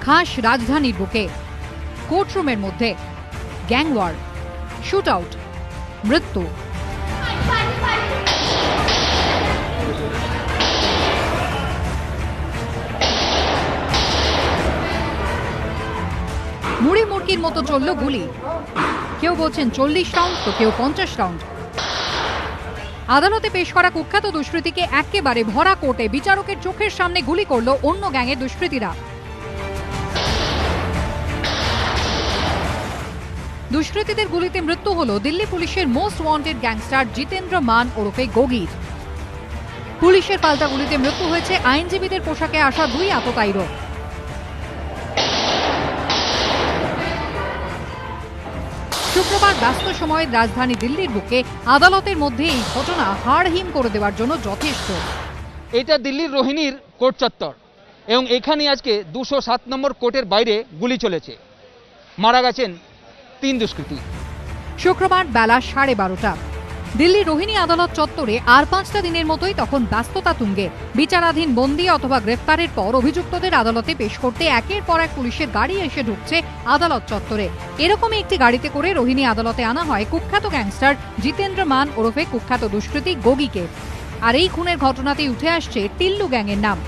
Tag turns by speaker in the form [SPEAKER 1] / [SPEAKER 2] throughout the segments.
[SPEAKER 1] খাস রাজধানীর বুকে কোর্টরুমের মধ্যে গ্যাং ওয়ার, শুট আউট, মৃত্যু। মুড়ি মুরগির মতো চলল গুলি, কেউ বলছেন 40 রাউন্ড তো কেউ 50 রাউন্ড। আদালতে পেশ করা কুখ্যাত দুষ্কৃতীকে একেবারে ভরা কোর্টে বিচারকের চোখের সামনে গুলি করল অন্য গ্যাংয়ের দুষ্কৃতীরা। দুষ্কৃতীদের গুলিতে মৃত্যু হলো দিল্লি পুলিশের মোস্ট ওয়ান্টেড গ্যাংস্টার জিতেন্দ্র মান ওরফে গোগির। পুলিশের পাল্টা গুলিতে মৃত্যু হয়েছে আইনজীবীদের পোশাকে আসা 2 আততায়ীরও। শুক্রবার ব্যস্ত সময়ে রাজধানী দিল্লির বুকে আদালতের মধ্যে এই ঘটনা হাড়হিম করে দেওয়ার জন্য যথেষ্ট।
[SPEAKER 2] এটা দিল্লির রোহিণীর কোর্ট চত্বর এবং এখানে আজকে 207 নম্বর কোর্টের বাইরে গুলি চলেছে। মারা গেছেন 3 দুষ্কৃতী।
[SPEAKER 1] শুক্রবার বেলা 12:30 দিল্লির রোহিণী আদালত চত্বরে আর 5টা দিনের মতোই তখন ব্যস্ততা তুঙ্গে। বিচারাধীন বন্দী অথবা গ্রেফতারের পর অভিযুক্তদের আদালতে পেশ করতে একের পর এক পুলিশের গাড়ি এসে ঢুকছে আদালত চত্বরে। এরকমই একটি গাড়িতে করে রোহিণী আদালতে আনা হয় কুখ্যাত গ্যাংস্টার জিতেন্দ্র মান ওরফে কুখ্যাত দুষ্কৃতী গোগিকে। আর এই খুনের ঘটনাতেই উঠে আসছে টিল্লু গ্যাংয়ের নাম।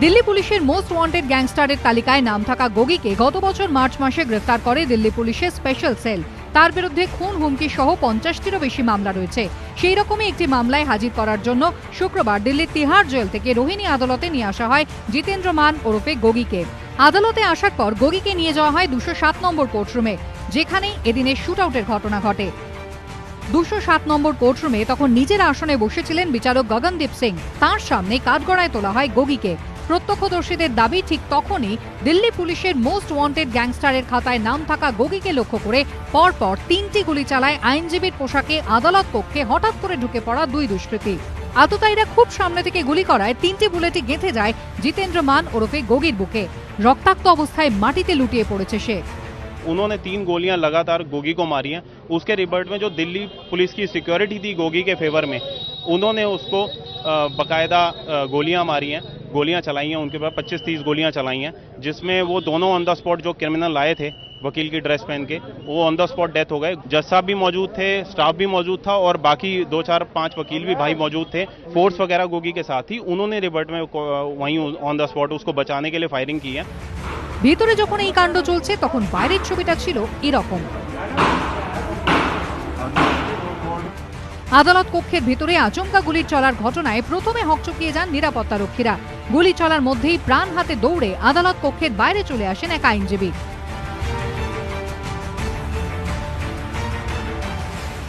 [SPEAKER 1] দিল্লি পুলিশের মোস্ট ওয়ান্টেড গ্যাংস্টারের তালিকায় নাম থাকা গোগিকে গত বছর মার্চ মাসে গ্রেফতার করে দিল্লি পুলিশের স্পেশাল সেল। তার বিরুদ্ধে খুন হুমকি সহ 50টিরও বেশি মামলা রয়েছে। সেই রকমই একটি মামলায় হাজির করার জন্য শুক্রবার দিল্লির তিহাড় জেল থেকে রোহিণী আদালতে নিয়ে আসা হয় জিতেন্দ্র মান ওরফে গোগিকে। আদালতে আসার পর গোগিকে নিয়ে যাওয়া হয় 207 নম্বর কোর্টরুমে, যেখানেই এদিনের শুট আউটের ঘটনা ঘটে। 207 নম্বর কোর্টরুমে তখন নিজের আসনে বসেছিলেন বিচারক গগনদীপ সিং। তাঁর সামনে কাঠগড়ায় তোলা হয় গোগিকে। প্রত্যক্ষদর্শীদের দাবি ঠিক তখনই দিল্লি পুলিশের মোস্ট ওয়ান্টেড গ্যাংস্টারের খাতায় নাম থাকা গোগিকে লক্ষ্য করে পরপর 3টি গুলি চালায় আইনজীবীর পোশাকে আদালত কক্ষে হঠাৎ করে ঢুকে পড়া 2 দুষ্কৃতী। আততায়ীরা খুব সামনে থেকে গুলি করায় 3টি বুলেটই গেঁথে যায় জিতেন্দ্র মান ওরফে গোগির বুকে। রক্তাক্ত অবস্থায় মাটিতে লুটিয়ে পড়েছে সে।
[SPEAKER 3] उन्होंने 3 गोलियां लगातार गोगी को मारी हैं। उसके रिवर्ट में जो दिल्ली पुलिस की सिक्योरिटी थी गोगी के फेवर में, उन्होंने उसको बकायदा गोलियां मारी हैं, गोलियां चलाई हैं। उनके पास 25-30 गोलियां चलाई हैं, जिसमें वो दोनों ऑन द स्पॉट जो क्रिमिनल आए थे वकील की ड्रेस पहन के, वो ऑन द स्पॉट डेथ हो गए। जज साहब भी मौजूद थे, स्टाफ भी मौजूद था और बाकी 2-4-5 वकील भी भाई मौजूद थे। फोर्स वगैरह गोगी के साथ ही उन्होंने रिवर्ट में वहीं ऑन द स्पॉट उसको बचाने के लिए फायरिंग की है।
[SPEAKER 1] ভিতরে যখন এই কাণ্ড চলছে তখন বাইরের ছবিটা ছিল এরকম। আদালত কক্ষের ভিতরে আচমকা গুলির চলার ঘটনায় প্রথমে হকচকিয়ে যান নিরাপত্তারক্ষীরা। গুলি চলার মধ্যেই প্রাণ হাতে দৌড়ে আদালত কক্ষের বাইরে চলে আসেন এক আইনজীবী।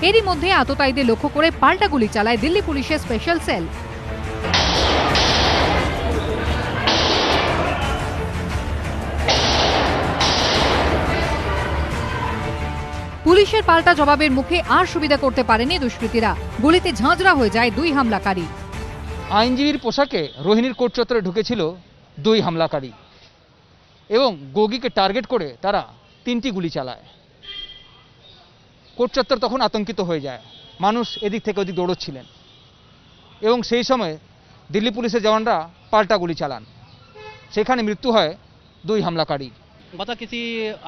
[SPEAKER 1] এরই মধ্যে আততায়ীদের লক্ষ্য করে পাল্টা গুলি চালায় দিল্লি পুলিশের স্পেশাল সেল। পুলিশের পাল্টা জবাবের মুখে আর সুবিধা করতে পারেনি দুষ্কৃতীরা। গুলিতে ঝাঁঝরা হয়ে যায় 2 হামলাকারী।
[SPEAKER 2] আইনজীবীর পোশাকে রোহিণীর কোর্ট চত্বরে ঢুকেছিল 2 হামলাকারী এবং গোগিকে টার্গেট করে তারা 3টি গুলি চালায়। কোর্ট চত্বর তখন আতঙ্কিত হয়ে যায়। মানুষ এদিক থেকে ওদিক দৌড়চ্ছিলেন এবং সেই সময় দিল্লি পুলিশের জওয়ানরা পাল্টা গুলি চালান। সেখানে মৃত্যু হয় 2 হামলাকারী।
[SPEAKER 4] मतलब किसी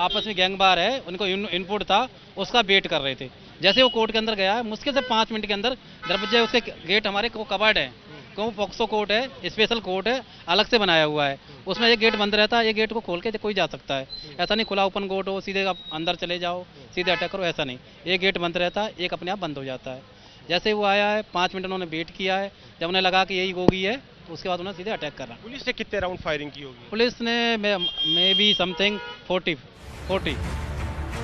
[SPEAKER 4] आपस में गैंग बार है, उनको इनपुट था, उसका वेट कर रहे थे। जैसे वो कोर्ट के अंदर गया, मुश्किल से 5 मिनट के अंदर दरवाजे उसके गेट हमारे को कवर्ड है, क्यों पॉक्सो कोर्ट है, स्पेशल कोर्ट है, अलग से बनाया हुआ है। उसमें ये गेट बंद रहता है, ये गेट को खोल के कोई जा सकता है। ऐसा नहीं खुला ओपन कोर्ट हो सीधे आप अंदर चले जाओ सीधे अटैक करो, ऐसा नहीं। ये गेट बंद रहता है, एक अपने आप बंद हो जाता है। जैसे वो आया है 5 मिनट उन्होंने वेट किया है, जब उन्हें लगा कि यही गोगी है उसके बाद उन्होंने सीधे अटैक करा।
[SPEAKER 3] पुलिस ने कितने राउंड फायरिंग की होगी?
[SPEAKER 4] पुलिस ने मे बी समथिंग 40।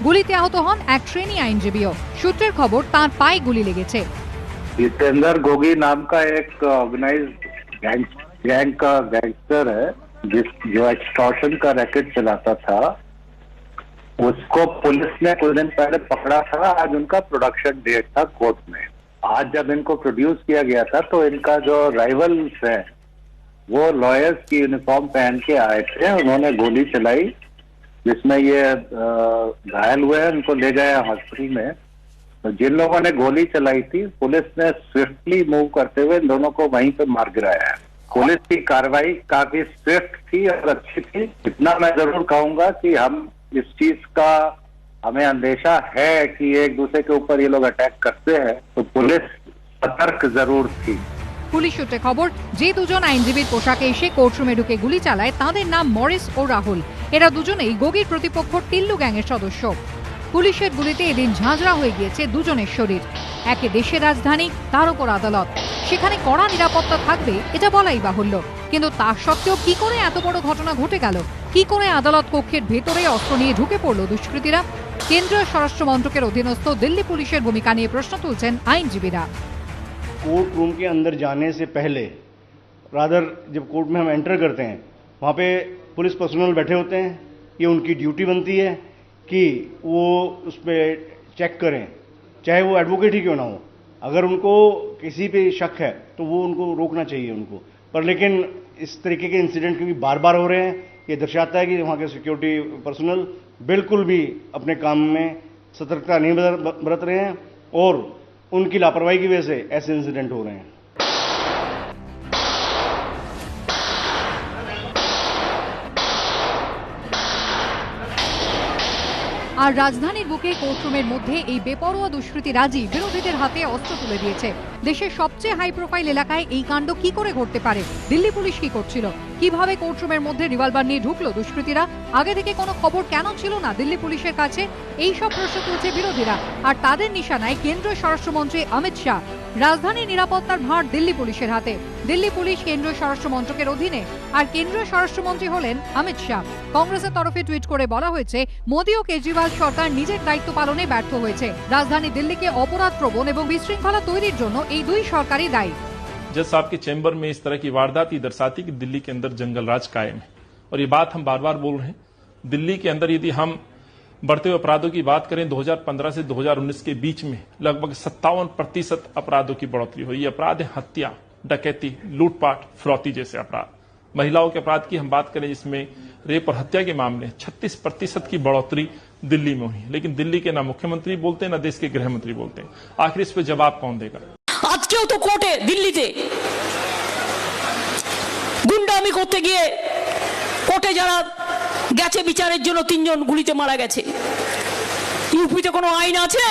[SPEAKER 1] গুলিতে আহত হন এক ট্রেনি আইনজীবীও। সূত্রের খবর তাঁর পায়ে গুলি লেগেছে।
[SPEAKER 5] जितेंद्र गोगी नाम का एक ऑर्गेनाइज्ड गैंग का गैंगस्टर है जो एक्सटॉर्शन का रैकेट चलाता था। उसको पुलिस ने कुछ दिन पहले पकड़ा था, आज उनका प्रोडक्शन डेट था कोर्ट में। आज जब इनको प्रोड्यूस किया गया था तो इनका जो राइवल्स है वो लॉयर्स की यूनिफॉर्म पहन के आए थे, उन्होंने गोली चलाई जिसमें ये घायल हुए हैं, उनको ले गए हॉस्पिटल में। तो जिन लोगों ने गोली चलाई थी पुलिस ने स्विफ्टली मूव करते हुए इन दोनों को वहीं पे मार गिराया है। पुलिस की कार्रवाई काफी स्विफ्ट थी और अच्छी थी। इतना मैं जरूर कहूंगा कि हम इस चीज का हमें अंदेशा है कि एक दूसरे के ऊपर ये लोग अटैक करते हैं, तो पुलिस सतर्क जरूर थी।
[SPEAKER 1] পুলিশ সূত্রে খবর, যে দুজন আইনজীবীর পোশাকে এসে কোর্টরুমে ঢুকে গুলি চালায় তাদের নাম মরিস ও রাহুল। এরা দুজনেই গোগির প্রতিপক্ষ টিল্লু গ্যাংয়ের সদস্য। পুলিশের গুলিতে এদিন ঝাঁঝরা হয়ে গিয়েছে দুজনের শরীর। একে দেশের রাজধানী, তার উপর আদালত, সেখানে কড়া নিরাপত্তা থাকবে এটা বলাই বাহুল্য। কিন্তু তা সত্ত্বেও কি করে এত বড় ঘটনা ঘটে গেল? কি করে আদালত কক্ষের ভেতরে অস্ত্র নিয়ে ঢুকে পড়ল দুষ্কৃতীরা? কেন্দ্রীয় স্বরাষ্ট্র মন্ত্রকের অধীনস্থ দিল্লি পুলিশের ভূমিকা নিয়ে প্রশ্ন তুলছেন আইনজীবীরা।
[SPEAKER 6] कोर्ट रूम के अंदर जाने से पहले रादर जब कोर्ट में हम एंटर करते हैं वहाँ पे पुलिस पर्सनल बैठे होते हैं। ये उनकी ड्यूटी बनती है कि वो उस पर चेक करें, चाहे वो एडवोकेट ही क्यों ना हो। अगर उनको किसी पे शक है तो वो उनको रोकना चाहिए उनको। पर लेकिन इस तरीके के इंसिडेंट क्योंकि बार बार हो रहे हैं, ये दर्शाता है कि वहाँ के सिक्योरिटी पर्सनल बिल्कुल भी अपने काम में सतर्कता नहीं बरत रहे हैं और उनकी लापरवाही की वजह से ऐसे इंसिडेंट हो रहे हैं।
[SPEAKER 1] আর রাজধানীর বুকে কোর্টরুমের মধ্যে এই বেপরোয়া দুষ্কৃতীরাজি বিরোধীদের হাতে অস্ত্র তুলে দিয়েছে। দেশের সবচেয়ে হাই প্রোফাইল এলাকায় এই কাণ্ড কি করে ঘটতে পারে? দিল্লি পুলিশ কি করছিল? কিভাবে কোর্টরুমের মধ্যে রিভলভার নিয়ে ঢুকলো দুষ্কৃতীরা? আগে থেকে কোনো খবর কেন ছিল না দিল্লি পুলিশের কাছে? এই সব প্রশ্ন তুলছে বিরোধীরা। আর তাদের নিশানায় কেন্দ্রীয় স্বরাষ্ট্রমন্ত্রী অমিত শাহ। রাজধানীর নিরাপত্তার ভার দিল্লি পুলিশের হাতে। দিল্লি পুলিশ কেন্দ্রীয় স্বরাষ্ট্র মন্ত্রকের অধীনে, আর কেন্দ্রীয় স্বরাষ্ট্রমন্ত্রী হলেন অমিত শাহ। কংগ্রেসের তরফে টুইট করে বলা হয়েছে, মোদী ও কেজরিওয়াল সরকার নিজের দায়িত্ব পালনে ব্যর্থ হয়েছে। রাজধানী দিল্লিকে অপরাধপ্রবণ এবং বিশৃঙ্খলা তৈরির জন্য এই দুই সরকারই দায়ী।
[SPEAKER 7] जज साहब के चैम्बर में इस तरह की वारदात ही दर्शाती कि दिल्ली के अंदर जंगल राज कायम है। और ये बात हम बार बार बोल रहे हैं, दिल्ली के अंदर यदि हम बढ़ते हुए अपराधों की बात करें 2015 से 2019 के बीच में लगभग 57% अपराधों की बढ़ोतरी हुई। ये अपराध है हत्या, डकैती, लूटपाट, फिरौती जैसे अपराध। महिलाओं के अपराध की हम बात करें जिसमें रेप और हत्या के मामले 36% की बढ़ोतरी दिल्ली में हुई। लेकिन दिल्ली के ना मुख्यमंत्री बोलते हैं ना देश के गृह मंत्री बोलते हैं। आखिर इस पर जवाब कौन देगा?
[SPEAKER 8] আজকেও তো কোর্টে দিল্লিতে গুন্ডামি করতে গিয়ে কোর্টে যারা গেছে বিচারের জন্য 3 জন গুলিতে মারা গেছে। ইউপিতে কোনো আইন আছে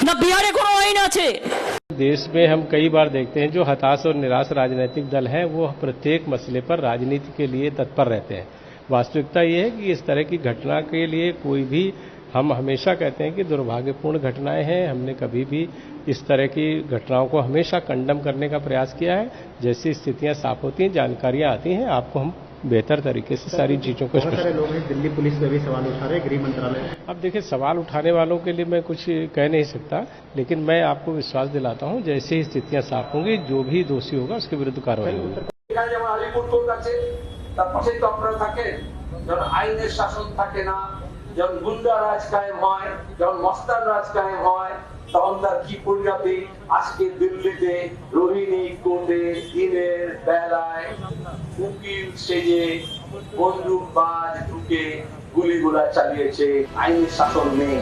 [SPEAKER 8] না বিহারে কোনো আইন আছে?
[SPEAKER 9] देश में हम कई बार देखते हैं जो हताश और निराश राजनीतिक दल हैं वो प्रत्येक मसले पर राजनीति के लिए तत्पर रहते हैं। वास्तविकता ये है कि इस तरह की घटना के लिए कोई भी, हम हमेशा कहते हैं कि दुर्भाग्यपूर्ण घटनाएं हैं। हमने कभी भी इस तरह की घटनाओं को हमेशा कंडम करने का प्रयास किया है। जैसी स्थितियां साफ होती हैं, जानकारियां आती हैं, आपको हम बेहतर तरीके से सारी चीजों को
[SPEAKER 10] लोग हैं दिल्ली पुलिस में भी सवाल उठा रहे, गृह मंत्रालय।
[SPEAKER 9] अब देखिए, सवाल उठाने वालों के लिए मैं कुछ कह नहीं सकता, लेकिन मैं आपको विश्वास दिलाता हूं जैसे ही स्थितियां साफ होंगी जो भी दोषी होगा उसके विरुद्ध कार्रवाई होगी।
[SPEAKER 11] আলিপুর কোর্ট আছে, তার পাশেই তো আপনারা থাকেন। যখন আইনের শাসন থাকে না, যখন গুন্ডা রাজ কায়েম হয়, যখন মস্তান রাজ কায়েম হয়, তখন তার কি পরিণতি? আজকে দিল্লিতে রোহিণী কোর্টে দিনের বেলায় উকিল সেজে বন্দুকবাজ ঢুকে গুলিগুলা চালিয়েছে। আইনের শাসন নেই।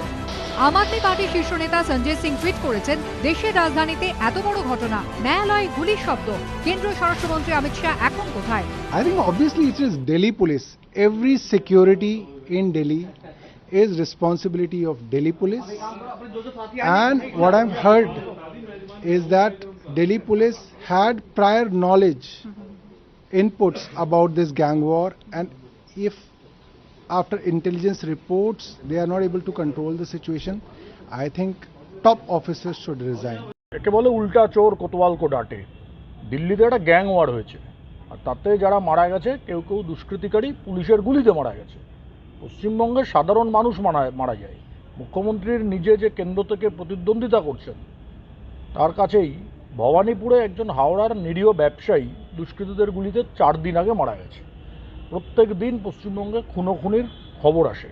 [SPEAKER 1] আম আদমি পার্টির শীর্ষ নেতা সঞ্জয় সিং টুইট করেছেন, দেশের রাজধানীতে এত বড় ঘটনা, ন্যায়ালয়ে গুলির শব্দ, কেন্দ্রীয় স্বরাষ্ট্রমন্ত্রী অমিত শাহ এখন কোথায়?
[SPEAKER 12] I think obviously it is Delhi police. Every security in Delhi is responsibility of Delhi police. And what I've heard is that Delhi police had prior knowledge, inputs about this gang war, and if after intelligence reports they are not able to control the situation, I think top officers should resign.
[SPEAKER 13] একে বলে উল্টা চোর কোতোয়াল কো ডাটে। দিল্লিতে একটা gang war হয়েছে, আর তাতে যারা মারা গেছে কেউ কেউ দুষ্কৃতিকারী পুলিশের গুলিতে মারা গেছে। পশ্চিমবঙ্গের সাধারণ মানুষ মারা যায়। মুখ্যমন্ত্রীর নিজে যে কেন্দ্র থেকে প্রতিদ্বন্দ্বিতা করছেন তার কাছেই ভবানীপুরে একজন হাওড়ার নিরীহ ব্যবসায়ী দুষ্কৃতীদের গুলিতে 4 দিন আগে মারা গেছে। প্রত্যেক দিন পশ্চিমবঙ্গে খুনোখুনির খবর আসে।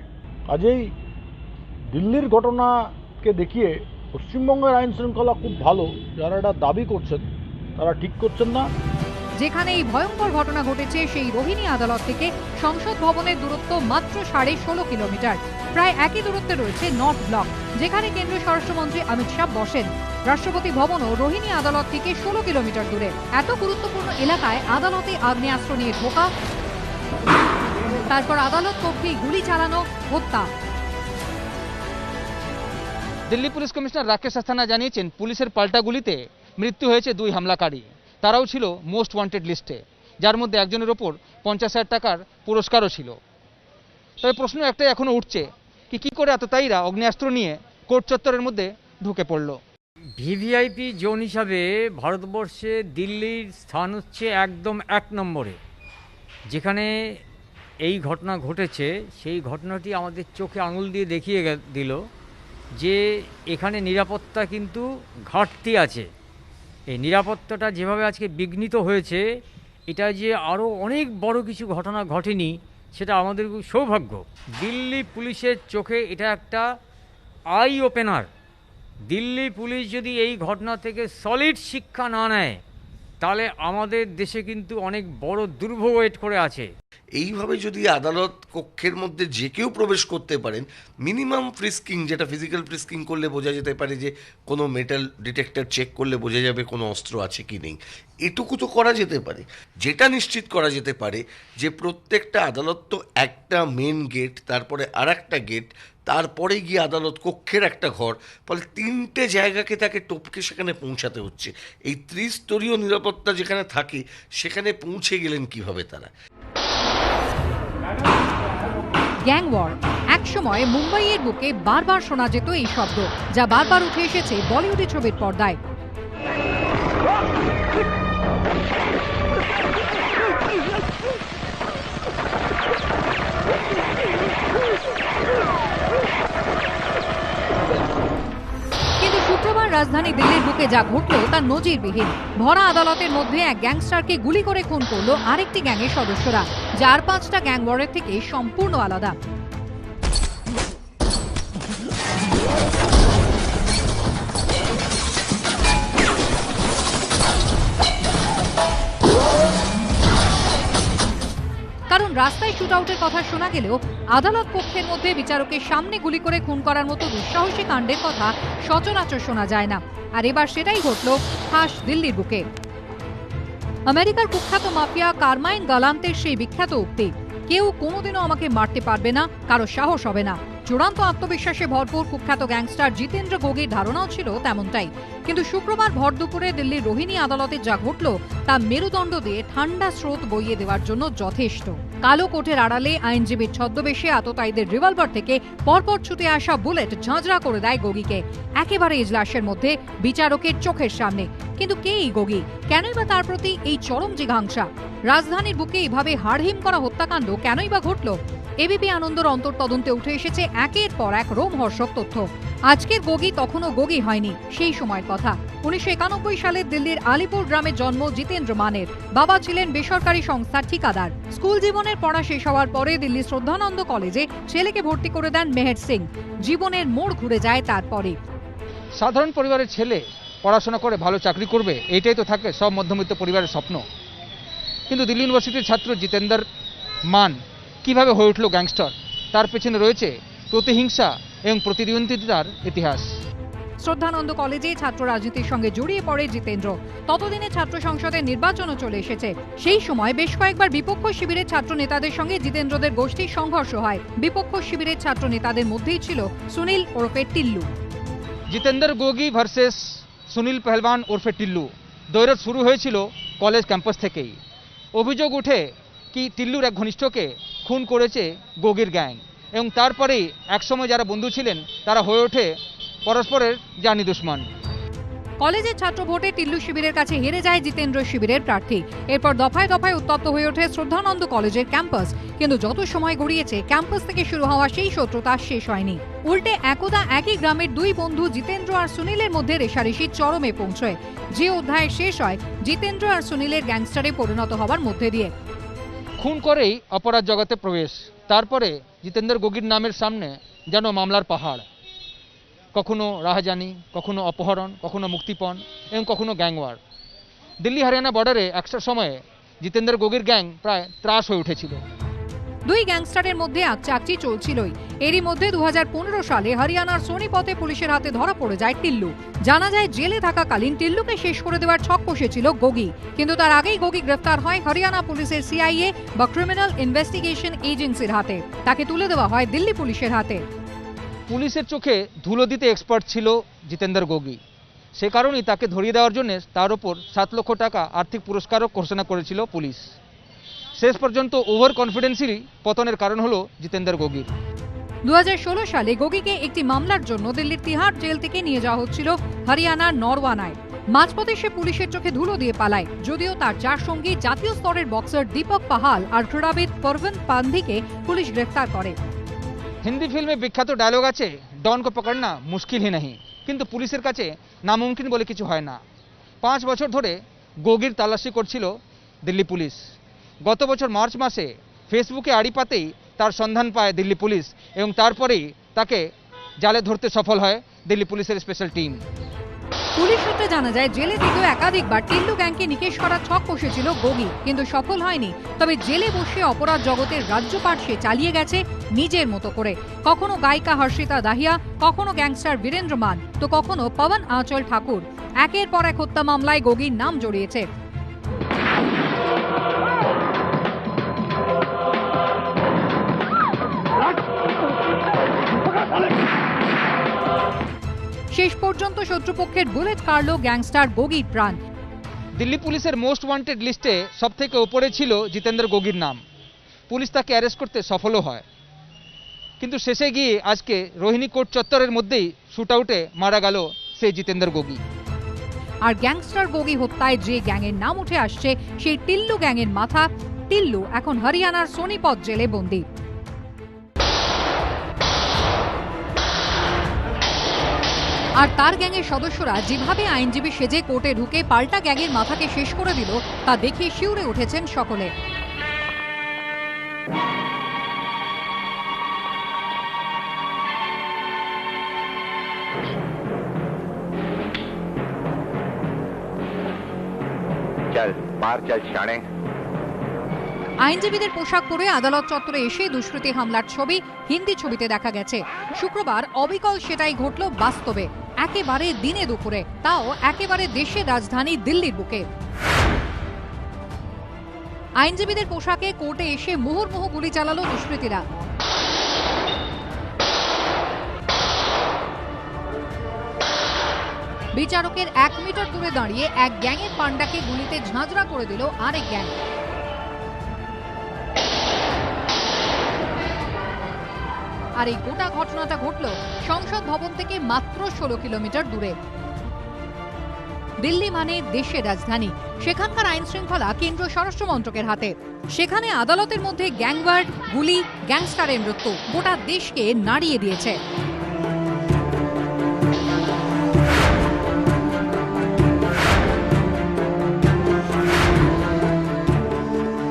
[SPEAKER 13] কাজেই দিল্লির ঘটনাকে দেখিয়ে পশ্চিমবঙ্গের আইন শৃঙ্খলা খুব ভালো, যারা এটা দাবি করছেন তারা ঠিক করছেন না।
[SPEAKER 1] যেখানে এই ভয়ঙ্কর ঘটনা ঘটেছে সেই রোহিণী আদালত থেকে সংসদ ভবনের দূরত্ব মাত্র 16.5 কিলোমিটার। প্রায় একই দূরত্বে রয়েছে নর্থ ব্লক, যেখানে কেন্দ্রীয় স্বরাষ্ট্রমন্ত্রী অমিত শাহ বসেন। রাষ্ট্রপতি ভবনও রোহিণী আদালত থেকে 16 কিলোমিটার দূরে। এত গুরুত্বপূর্ণ এলাকায় আদালতে আগ্নেয়াস্ত্র নিয়ে ঢোকা, তারপর আদালত কক্ষেই গুলি চালানো, হত্যা।
[SPEAKER 2] দিল্লি পুলিশ কমিশনার রাকেশ আস্থানা জানিয়েছেন, পুলিশের পাল্টা গুলিতে মৃত্যু হয়েছে 2 হামলাকারী। তারাও ছিল মোস্ট ওয়ান্টেড লিস্টে, যার মধ্যে একজনের ওপর 50,000 টাকার পুরস্কারও ছিল। তবে প্রশ্ন একটাই এখনো উঠছে, কি করে এতটাইরা অগ্নেয়াস্ত্র নিয়ে কোর্ট চত্বরের মধ্যে ঢুকে পড়ল।
[SPEAKER 14] ভিভিআইপি জোন হিসাবে ভারতবর্ষে দিল্লির স্থান হচ্ছে একদম 1 নম্বরে। যেখানে এই ঘটনা ঘটেছে সেই ঘটনাটি আমাদের চোখে আঙুল দিয়ে দেখিয়ে দিল যে এখানে নিরাপত্তা কিন্তু ঘাটতি আছে। এই নিরাপত্তাটা যেভাবে আজকে বিঘ্নিত হয়েছে, এটা যে আরও অনেক বড় কিছু ঘটনা ঘটেনি সেটা আমাদের সৌভাগ্য। দিল্লি পুলিশের চোখে এটা একটা আই ওপেনার। দিল্লি পুলিশ যদি এই ঘটনা থেকে সলিড শিক্ষা না নেয় তাহলে আমাদের দেশে কিন্তু অনেক বড় দুর্ভোগ ওয়েট করে আছে।
[SPEAKER 15] এইভাবে যদি আদালত কক্ষের মধ্যে যে কেউ প্রবেশ করতে পারেন, মিনিমাম ফ্রিস্কিং, যেটা ফিজিক্যাল ফ্রিস্কিং করলে বোঝা যেতে পারে যে কোনো মেটাল ডিটেক্টর চেক করলে বোঝা যাবে কোনো অস্ত্র আছে কি নেই, এটুকু তো করা যেতে পারে। যেটা নিশ্চিত করা যেতে পারে যে প্রত্যেকটা আদালত তো একটা মেন গেট, তারপরে আর একটা গেট, তারপরে গিয়ে আদালত কক্ষের একটা ঘর, ফলে 3টে জায়গাকে তাকে টপকে সেখানে পৌঁছাতে হচ্ছে। এই ত্রিস্তরীয় নিরাপত্তা যেখানে থাকে সেখানে পৌঁছে গেলেন কিভাবে তারা?
[SPEAKER 1] গ্যাং ওয়ার, একসময় মুম্বাইয়ের বুকে বারবার শোনা যেত এই শব্দ, যা বারবার উঠে এসেছে বলিউডি ছবির পর্দায়। কিন্তু শুক্রবার রাজধানী দিল্লির বুকে যা ঘটল তা নজিরবিহীন। ভরা আদালতের মধ্যে এক গ্যাংস্টারকে গুলি করে খুন করল আরেকটি গ্যাংয়ের সদস্যরা, যা 4-5টা গ্যাং ওয়ারের থেকে সম্পূর্ণ আলাদা। কারণ রাস্তায় শুট আউটের কথা শোনা গেলেও আদালত কক্ষের মধ্যে বিচারকের সামনে গুলি করে খুন করার মতো দুঃসাহসী কাণ্ডের কথা সচরাচর শোনা যায় না। আর এবার সেটাই ঘটল খাস দিল্লির বুকে। আমেরিকার কুখ্যাত মাফিয়া কারমাইন গালান্তের সেই বিখ্যাত উক্তি, কেউ কোনোদিনও আমাকে মারতে পারবে না, কারো সাহস হবে না। চূড়ান্ত আত্মবিশ্বাসে ভরপুর কুখ্যাত গ্যাংস্টার জিতেন্দ্র গোগির ধারণাও ছিল তেমনটাই। কিন্তু শুক্রবার ভর দুপুরে দিল্লির রোহিণী আদালতে যা ঘটল তা মেরুদণ্ড দিয়ে ঠান্ডা স্রোত বইয়ে দেওয়ার জন্য যথেষ্ট। কালো কোটের আড়ালে আইনজীবীর ছদ্মবেশে আততায়ীদের রিভলভার থেকে পরপর ছুটে আসা বুলেট ঝাঁঝরা করে দেয় গোগিকে, একেবারে ইজলাসের মধ্যে, বিচারকের চোখের সামনে। কিন্তু কে এই গোগি? কেনই বা তার প্রতি এই চরম জিঘাংসা? রাজধানীর বুকে এইভাবে হাড়হিম করা হত্যাকাণ্ড কেনই বা ঘটল? এবিপি আনন্দর অন্তর্তদন্তে উঠে এসেছে একের পর এক রোমহর্ষক তথ্য। আজকের গোগি তখনও গোগি হয়নি, সেই সময়ের কথা। 1991 সালে দিল্লির আলিপুর গ্রামে জন্ম জিতেন্দ্র মানের। বাবা ছিলেন বেসরকারি সংস্থার ঠিকাদার। স্কুল জীবনের পড়া শেষ হওয়ার পরে দিল্লি শ্রদ্ধানন্দ কলেজে ছেলেকে ভর্তি করে দেন মেহের সিং। জীবনের মোড় ঘুরে যায় তারপরে।
[SPEAKER 2] সাধারণ পরিবারের ছেলে পড়াশোনা করে ভালো চাকরি করবে, এইটাই তো থাকে সব মধ্যবিত্ত পরিবারের স্বপ্ন। কিন্তু দিল্লি ইউনিভার্সিটির ছাত্র জিতেন্দ্র মান কিভাবে হয়ে উঠল গ্যাংস্টার, তার পেছনে রয়েছে প্রতিহিংসা এবং প্রতিদ্বন্দ্বিতার ইতিহাস।
[SPEAKER 1] শ্রদ্ধানন্দ কলেজে ছাত্র রাজনীতির সঙ্গে জড়িয়ে পড়ে জিতেন্দ্র। ততদিনে ছাত্র সংসদের নির্বাচনও চলে এসেছে। সেই সময় বেশ কয়েকবার বিপক্ষ শিবিরের ছাত্র নেতাদের সঙ্গে জিতেন্দ্রদের গোষ্ঠীর সংঘর্ষ হয়। বিপক্ষ শিবিরের ছাত্র নেতাদের মধ্যেই ছিল সুনীল ওরফে টিল্লু।
[SPEAKER 2] জিতেন্দ্র গোগি ভার্সেস সুনীল পেহলবান ওরফে টিল্লু দৈরথ শুরু হয়েছিল কলেজ ক্যাম্পাস থেকেই। অভিযোগ উঠে কি টিল্লুর এক ঘনিষ্ঠকে খুন করেছে গোগির গ্যাং, এবং তারপরেই একসময় যারা বন্ধু ছিলেন তারা হয়ে ওঠে পরস্পরের জানি দুশ্মন।
[SPEAKER 1] কলেজের ছাত্র ভোটে টিল্লু শিবিরের কাছে হেরে যায় জিতেন্দ্র শিবিরের প্রার্থী। এরপর দফায় দফায় উত্তপ্ত হয়ে ওঠে শ্রদ্ধানন্দ কলেজের ক্যাম্পাস। কিন্তু যত সময় গড়িয়েছে ক্যাম্পাস থেকে শুরু হওয়া সেই শত্রুতা শেষ হয়নি। উল্টে একদা একই গ্রামের দুই বন্ধু জিতেন্দ্র আর সুনীলের মধ্যে রেষারেষি চরমে পৌঁছয়, যে অধ্যায় শেষ হয় জিতেন্দ্র আর সুনীলের গ্যাংস্টারে পরিণত হওয়ার মধ্যে দিয়ে।
[SPEAKER 2] খুন করেই অপরাধ জগতে প্রবেশ, তারপরে জিতেন্দ্র গোগির নামের সামনে যেন মামলার পাহাড়, কখনো রাহাজানি, কখনো অপহরণ, কখনো মুক্তিপণ এবং কখনো গ্যাংওয়ার। দিল্লি হরিয়ানা বর্ডারে একটা সময়ে জিতেন্দ্র গোগির গ্যাং প্রায় ত্রাস হয়ে উঠেছিল।
[SPEAKER 1] দুই গ্যাংস্টারের মধ্যে আকচাকচি চলছিলই। এরই মধ্যে 2015 সালে হরিয়ানার সোনিপতে পুলিশের হাতে ধরা পড়ে যায় টিল্লু। জানা যায় জেলে থাকাকালীন টিল্লুকে শেষ করে দেওয়ার ছক কষেছিল গোগি, কিন্তু তার আগেই গোগি গ্রেফতার হয় হরিয়ানা পুলিশের সিআইএ বা ক্রিমিনাল ইনভেস্টিগেশন এজেন্সির হাতে। তাকে তুলে দেওয়া হয় দিল্লি পুলিশের হাতে।
[SPEAKER 2] পুলিশের চোখে ধুলো দিতে এক্সপার্ট ছিল জিতেন্দ্র গোগি, সে কারণেই তাকে ধরিয়ে দেওয়ার জন্য তার উপর 7 লক্ষ টাকা আর্থিক পুরস্কারও ঘোষণা করেছিল পুলিশ। শেষ পর্যন্ত ওভার কনফিডেন্সেরই পতনের কারণ হলো জিতেন্দ্র গোগির।
[SPEAKER 1] 2016 সালে গোগিকে একটি মামলার জন্য দিল্লির তিহার জেল থেকে নিয়ে যাওয়া হচ্ছিল হরিয়ানার নরওয়ানায়। মাঝপথে সে পুলিশের চোখে ধুলো দিয়ে পালায়, যদিও তার 4 সঙ্গী জাতীয় স্তরের বক্সার দীপক পাহাল আর ক্রীড়াবিদ পরভিন পান্ধিকে পুলিশ গ্রেফতার করে।
[SPEAKER 2] হিন্দি ফিল্মে বিখ্যাত ডায়লগ আছে, ডন কো পকড়না মুশকিল হি नहीं, কিন্তু পুলিশের কাছে নামুমকিন বলে কিছু হয় না। 5 বছর ধরে গোগির তালাশি করছিল দিল্লি পুলিশ। গত বছর মার্চ মাসে ফেসবুকে আড়ি পাতেই তার সন্ধান পায় দিল্লি পুলিশ এবং তারপরেই তাকে জালে ধরতে সফল হয় দিল্লি পুলিশের স্পেশাল টিম।
[SPEAKER 1] পুলিশ সূত্রে জানা যায় জেলে থেকেও একাধিকবার টিল্লু গ্যাংকে নিকেশ করার ছক কষেছিল গোগি, কিন্তু সফল হয়নি। তবে জেলে বসে অপরাধ জগতের রাজ্যপাট সে চালিয়ে গেছে নিজের মতো করে। কখনো গায়িকা হর্ষিতা দাহিয়া, কখনো গ্যাংস্টার বীরেন্দ্র মান, তো কখনো পবন আঁচল ঠাকুর। একের পর এক হত্যা মামলায় গোগির নাম জড়িয়েছে। শেষ পর্যন্ত শত্রুপক্ষের বুলেট কাড়ল গ্যাংস্টার গোগির প্রাণ।
[SPEAKER 2] দিল্লি পুলিশের মোস্ট ওয়ান্টেড লিস্টে সবথেকে উপরে ছিল জিতেন্দ্র গোগির নাম। পুলিশ তাকে অ্যারেস্ট করতে সফলও হয়, কিন্তু শেষে গিয়ে আজকে রোহিণী কোর্ট চত্বরের মধ্যেই শুট আউটে মারা গেল সেই জিতেন্দ্র গোগি।
[SPEAKER 1] আর গ্যাংস্টার গোগি হত্যায় যে গ্যাংয়ের নাম উঠে আসছে সেই টিল্লু গ্যাংয়ের মাথা টিল্লু এখন হরিয়ানার সোনিপত জেলে বন্দী। আর তার গ্যাংয়ের সদস্যরা যেভাবে আইনজীবী সেজে কোর্টে ঢুকে পাল্টা গ্যাংয়ের মাথাকে শেষ করে দিল তা দেখে শিউরে উঠেছেন সকলে। আইনজীবীদের পোশাক পরে আদালত চত্বরে এসে দুষ্কৃতী হামলার ছবি হিন্দি ছবিতে দেখা গেছে। শুক্রবার অবিকল সেটাই ঘটল বাস্তবে, একেবারে দিনে দুপুরে, তাও একেবারে দেশের রাজধানী দিল্লির বুকে। আইনজীবীদের পোশাকে কোর্টে এসে মুহুর্মুহু গুলি চালালো দুষ্কৃতীরা। বিচারকের 1 মিটার দূরে দাঁড়িয়ে এক গ্যাংয়ের পান্ডাকে গুলিতে ঝাঁঝরা করে দিল আরেক গ্যাং। আর এই গোটা ঘটনাটা ঘটল সংসদ ভবন থেকে মাত্র 16 কিলোমিটার দূরে। দিল্লি মানে দেশের রাজধানী, সেখানকার আইন শৃঙ্খলা কেন্দ্রীয় স্বরাষ্ট্র মন্ত্রকের হাতে। সেখানে আদালতের মধ্যে গ্যাংওয়ার, গুলি, গ্যাংস্টারের মৃত্যু গোটা দেশকে নাড়িয়ে দিয়েছে।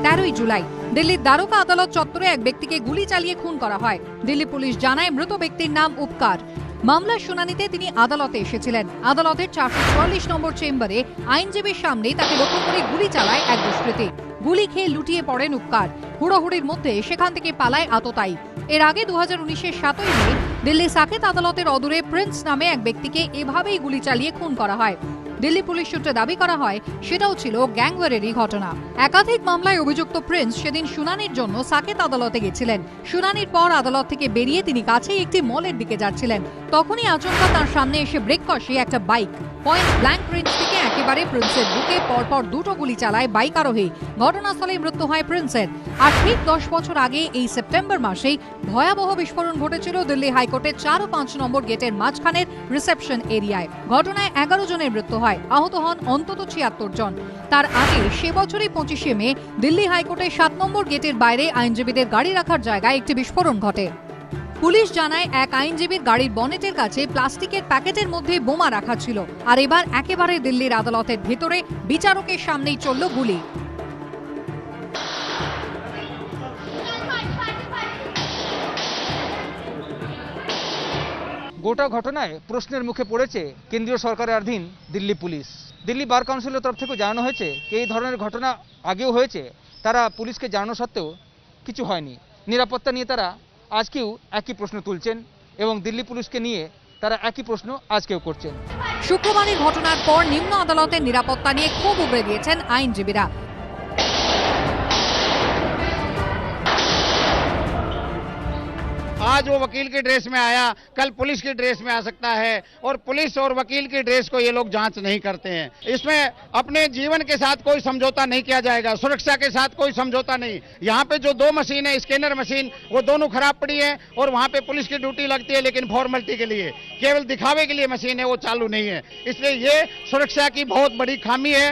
[SPEAKER 1] 13ই জুলাই দিল্লির দ্বারকা আদালত চত্বরে এক ব্যক্তিকে গুলি চালিয়ে খুন করা হয়। দিল্লি পুলিশ জানায় মৃত ব্যক্তির নাম উপকার। মামলার শুনানিতে তিনি আদালতে এসেছিলেন। আদালতের 444 নম্বর চেম্বারে আইনজীবীর সামনেই তাকে লক্ষ্য করে গুলি চালায় এক দুষ্কৃতী। গুলি খেয়ে লুটিয়ে পড়েন উপকার। হুড়োহুড়ির মধ্যে সেখান থেকে পালায় আততায়ী। এর আগে 2019-এর 7ই মে দিল্লি সাকেত আদালতের অদূরে প্রিন্স নামে এক ব্যক্তিকে এভাবেই গুলি চালিয়ে খুন করা হয়। দিল্লি পুলিশ সূত্রে দাবি করা হয় সেটাও ছিল গ্যাংওয়ারেরই ঘটনা। একাধিক মামলায় অভিযুক্ত প্রিন্স সেদিন শুনানির জন্য সাকেত আদালতে গেছিলেন। শুনানির পর আদালত থেকে বেরিয়ে তিনি কাছেই একটি মলের দিকে যাচ্ছিলেন। তখনই আচমকা তার সামনে এসে ব্রেক কষে একটা বাইক। পয়েন্ট ব্ল্যাঙ্ক রেঞ্জ থেকে একেবারে প্রিন্সের বুকে পরপর 2টো গুলি চালায় বাইক আরোহী। ঘটনাস্থলেই মৃত্যু হয় প্রিন্সের। আর ঠিক 10 বছর আগে এই সেপ্টেম্বর মাসেই ভয়াবহ বিস্ফোরণ ঘটেছিল দিল্লি হাইকোর্টের 4 ও 5 নম্বর গেটের মাঝখানের রিসেপশন এরিয়ায়। ঘটনায় 11 জনের মৃত্যু হয়, আহত হন অন্তত 76 জন। তার আগে সে বছরই 25শে মে দিল্লি হাইকোর্টের 7 নম্বর গেটের বাইরে আইনজীবীদের গাড়ি রাখার জায়গায় একটি বিস্ফোরণ ঘটে। পুলিশ জানায় এক আইনজীবীর গাড়ির বনেটের কাছে প্লাস্টিকের প্যাকেটের মধ্যে বোমা রাখা ছিল। আর এবার একেবারে দিল্লির আদালতের ভেতরে বিচারকের সামনেই চলল গুলি।
[SPEAKER 2] গোটা ঘটনায় প্রশ্নের মুখে পড়েছে কেন্দ্রীয় সরকারের অধীন দিল্লি পুলিশ। দিল্লি বার কাউন্সিলের তরফ থেকে জানানো হয়েছে এই ধরনের ঘটনা আগেও হয়েছে, তারা পুলিশকে জানানো সত্ত্বেও কিছু হয়নি। নিরাপত্তা নিয়ে তারা আজকেও একই প্রশ্ন তুলছেন এবং দিল্লি পুলিশকে নিয়ে তারা একই প্রশ্ন আজকেও করছেন।
[SPEAKER 1] শুক্রবারের ঘটনার পর নিম্ন আদালতের নিরাপত্তা নিয়ে ক্ষোভ উগরে দিয়েছেন আইনজীবীরা।
[SPEAKER 16] आज वो वकील की ड्रेस में आया, कल पुलिस की ड्रेस में आ सकता है और पुलिस और वकील की ड्रेस को ये लोग जांच नहीं करते हैं। इसमें अपने जीवन के साथ कोई समझौता नहीं किया जाएगा, सुरक्षा के साथ कोई समझौता नहीं। यहाँ पे जो 2 मशीन है, स्कैनर मशीन, वो दोनों खराब पड़ी है और वहाँ पे पुलिस की ड्यूटी लगती है, लेकिन फॉर्मेलिटी के लिए, केवल दिखावे के लिए मशीन है, वो चालू नहीं है। इसलिए ये सुरक्षा की बहुत बड़ी खामी है।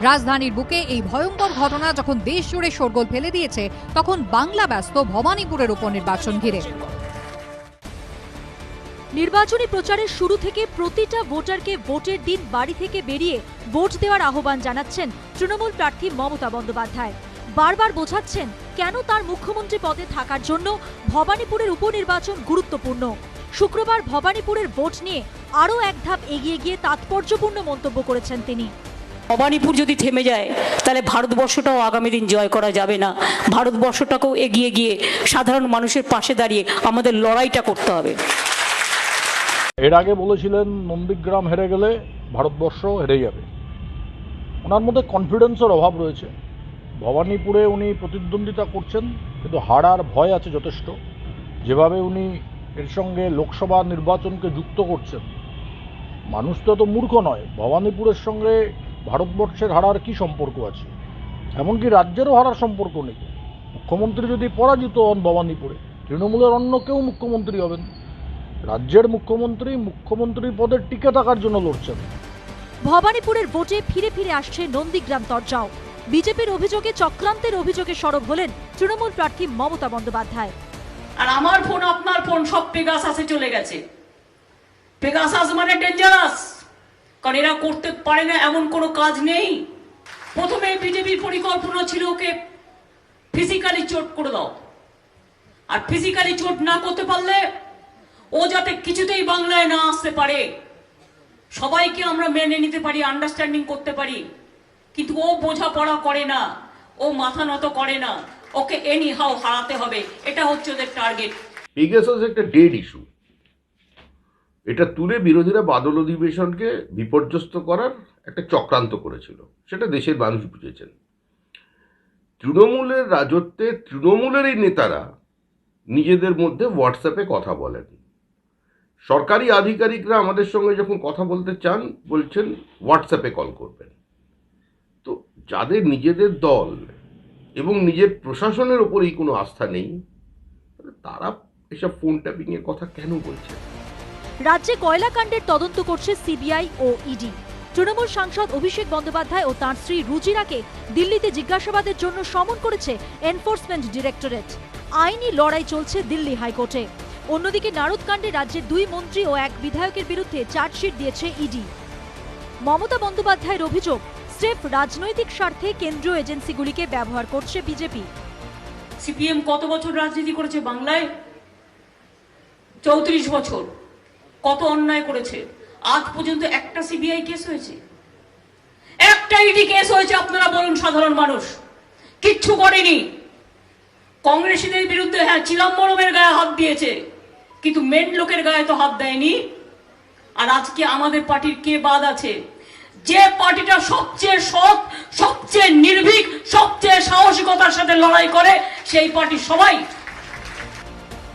[SPEAKER 1] রাজধানীর বুকে এই ভয়ঙ্কর ঘটনা যখন দেশ জুড়ে শোরগোল ফেলে দিয়েছে, তখন বাংলা ব্যস্ত ভবানীপুরের উপনির্বাচন ঘিরে।
[SPEAKER 17] নির্বাচনী প্রচারের শুরু থেকে প্রতিটা ভোটারকে ভোটের দিন বাড়ি থেকে বেরিয়ে ভোট দেওয়ার আহ্বান জানাচ্ছেন তৃণমূল প্রার্থী মমতা বন্দ্যোপাধ্যায়। বারবার বোঝাচ্ছেন কেন তার মুখ্যমন্ত্রী পদে থাকার জন্য ভবানীপুরের উপনির্বাচন গুরুত্বপূর্ণ। শুক্রবার ভবানীপুরের ভোট নিয়ে আরও এক ধাপ এগিয়ে গিয়ে তাৎপর্যপূর্ণ মন্তব্য করেছেন তিনি।
[SPEAKER 8] ভবানীপুর যদি থেমে যায় তাহলে ভারতবর্ষটাও আগামী দিন জয় করা যাবে না। ভারতবর্ষটাকেও এগিয়ে গিয়ে সাধারণ মানুষের পাশে দাঁড়িয়ে আমাদের লড়াইটা করতে হবে।
[SPEAKER 13] এর আগে বলেছিলেন নন্দীগ্রাম হেরে গেলে ভারতবর্ষ হেরে যাবে। ওনার মধ্যে কনফিডেন্সের অভাব রয়েছে। ভবানীপুরে উনি প্রতিদ্বন্দ্বিতা করছেন, কিন্তু হারার ভয় আছে যথেষ্ট। যেভাবে উনি এর সঙ্গে লোকসভা নির্বাচনকে যুক্ত করছেন, মানুষ তো এত মূর্খ নয়। ভবানীপুরের সঙ্গে ভারতবর্ষের হারার কি সম্পর্ক আছে? এমনকি রাজ্যেরও হারার সম্পর্ক নেই। মুখ্যমন্ত্রী যদি পরাজিত হন ভবানীপুরে, তৃণমূলের অন্য কেউ মুখ্যমন্ত্রী হবেন। রাজ্যের মুখ্যমন্ত্রী পদের টিকে থাকার জন্য লড়ছেন।
[SPEAKER 17] ভবানীপুরের ভোটে ফিরে ফিরে আসছে নন্দীগ্রাম তরজাও। বিজেপির অভিযোগে চক্রান্তের অভিযোগে সরব হলেন তৃণমূল প্রার্থী মমতা বন্দ্যোপাধ্যায়।
[SPEAKER 8] আর আমার ফোন আপনার ফোন সব পেগাসাসে চলে গেছে। পেগাসাস মানে ডেঞ্জারাস, কারণ এরা করতে পারে না এমন কোনো কাজ নেই। প্রথমে বিজেপির পরিকল্পনা ছিল ওকে ফিজিক্যালি চোট করে দাও, আর ফিজিক্যালি চোট না করতে পারলে ও যাতে কিছুতেই বাংলায় না আসতে পারে, সবাইকে আমরা মেনে নিতে পারি, আন্ডারস্ট্যান্ডিং করতে পারি, কিন্তু ও বোঝাপড়া করে না, ও মাথা নত করে না, ওকে এনি হাও হারাতে হবে, এটা হচ্ছে ওদের টার্গেট।
[SPEAKER 18] পেগাসাস একটা ডেড ইস্যু, এটা তুলে বিরোধীরা বাদল অধিবেশনকে বিপর্যস্ত করার একটা চক্রান্ত করেছিল, সেটা দেশের মানুষ বুঝেছেন। তৃণমূলের রাজত্বে তৃণমূলেরই নেতারা নিজেদের মধ্যে হোয়াটসঅ্যাপে কথা বলেন। সরকারি আধিকারিকরা আমাদের সঙ্গে যখন কথা বলতে চান, বলছেন হোয়াটসঅ্যাপে কল করবেন। তো যাদের নিজেদের দল এবং নিজের প্রশাসনের ওপরেই কোনো আস্থা নেই, তারা এসব ফোন ট্যাপিংয়ের কথা কেন বলছে?
[SPEAKER 17] রাজ্যে কয়লাকাণ্ডের তদন্ত করছে সিবিআই ও ইডি। তৃণমূল সাংসদ অভিষেক বন্দ্যোপাধ্যায় ও তাঁর স্ত্রী রুজিরাকে দিল্লিতে জিজ্ঞাসাবাদের জন্য সমন করেছে এনফোর্সমেন্ট ডিরেক্টরেট। আইনি লড়াই চলছে দিল্লি হাইকোর্টে। অন্যদিকে নারদকাণ্ডে রাজ্যের 2 মন্ত্রী ও 1 বিধায়কের বিরুদ্ধে চার্জশিট দিয়েছে ইডি। মমতা বন্দ্যোপাধ্যায়ের অভিযোগ, স্রেফ রাজনৈতিক স্বার্থে কেন্দ্রীয় এজেন্সিগুলিকে ব্যবহার করছে বিজেপি।
[SPEAKER 8] সিপিএম কত বছর রাজনীতি করেছে বাংলায়? 34 বছর। কত অন্যায় করেছে? আজ পর্যন্ত একটা সিবিআই কেস হয়েছে, একটা ইডি কেস হয়েছে? আপনারা বলুন, সাধারণ মানুষ কিচ্ছু করেনি। কংগ্রেসীদের বিরুদ্ধে হ্যাঁ চিদম্বরমের গায়ে হাত দিয়েছে, কিন্তু মেন লোকের গায়ে তো হাত দেয়নি। আর আজকে আমাদের পার্টির কে বাদ আছে? যে পার্টিটা সবচেয়ে সৎ, সবচেয়ে নির্ভীক, সবচেয়ে সাহসিকতার সাথে লড়াই করে, সেই পার্টি সবাই।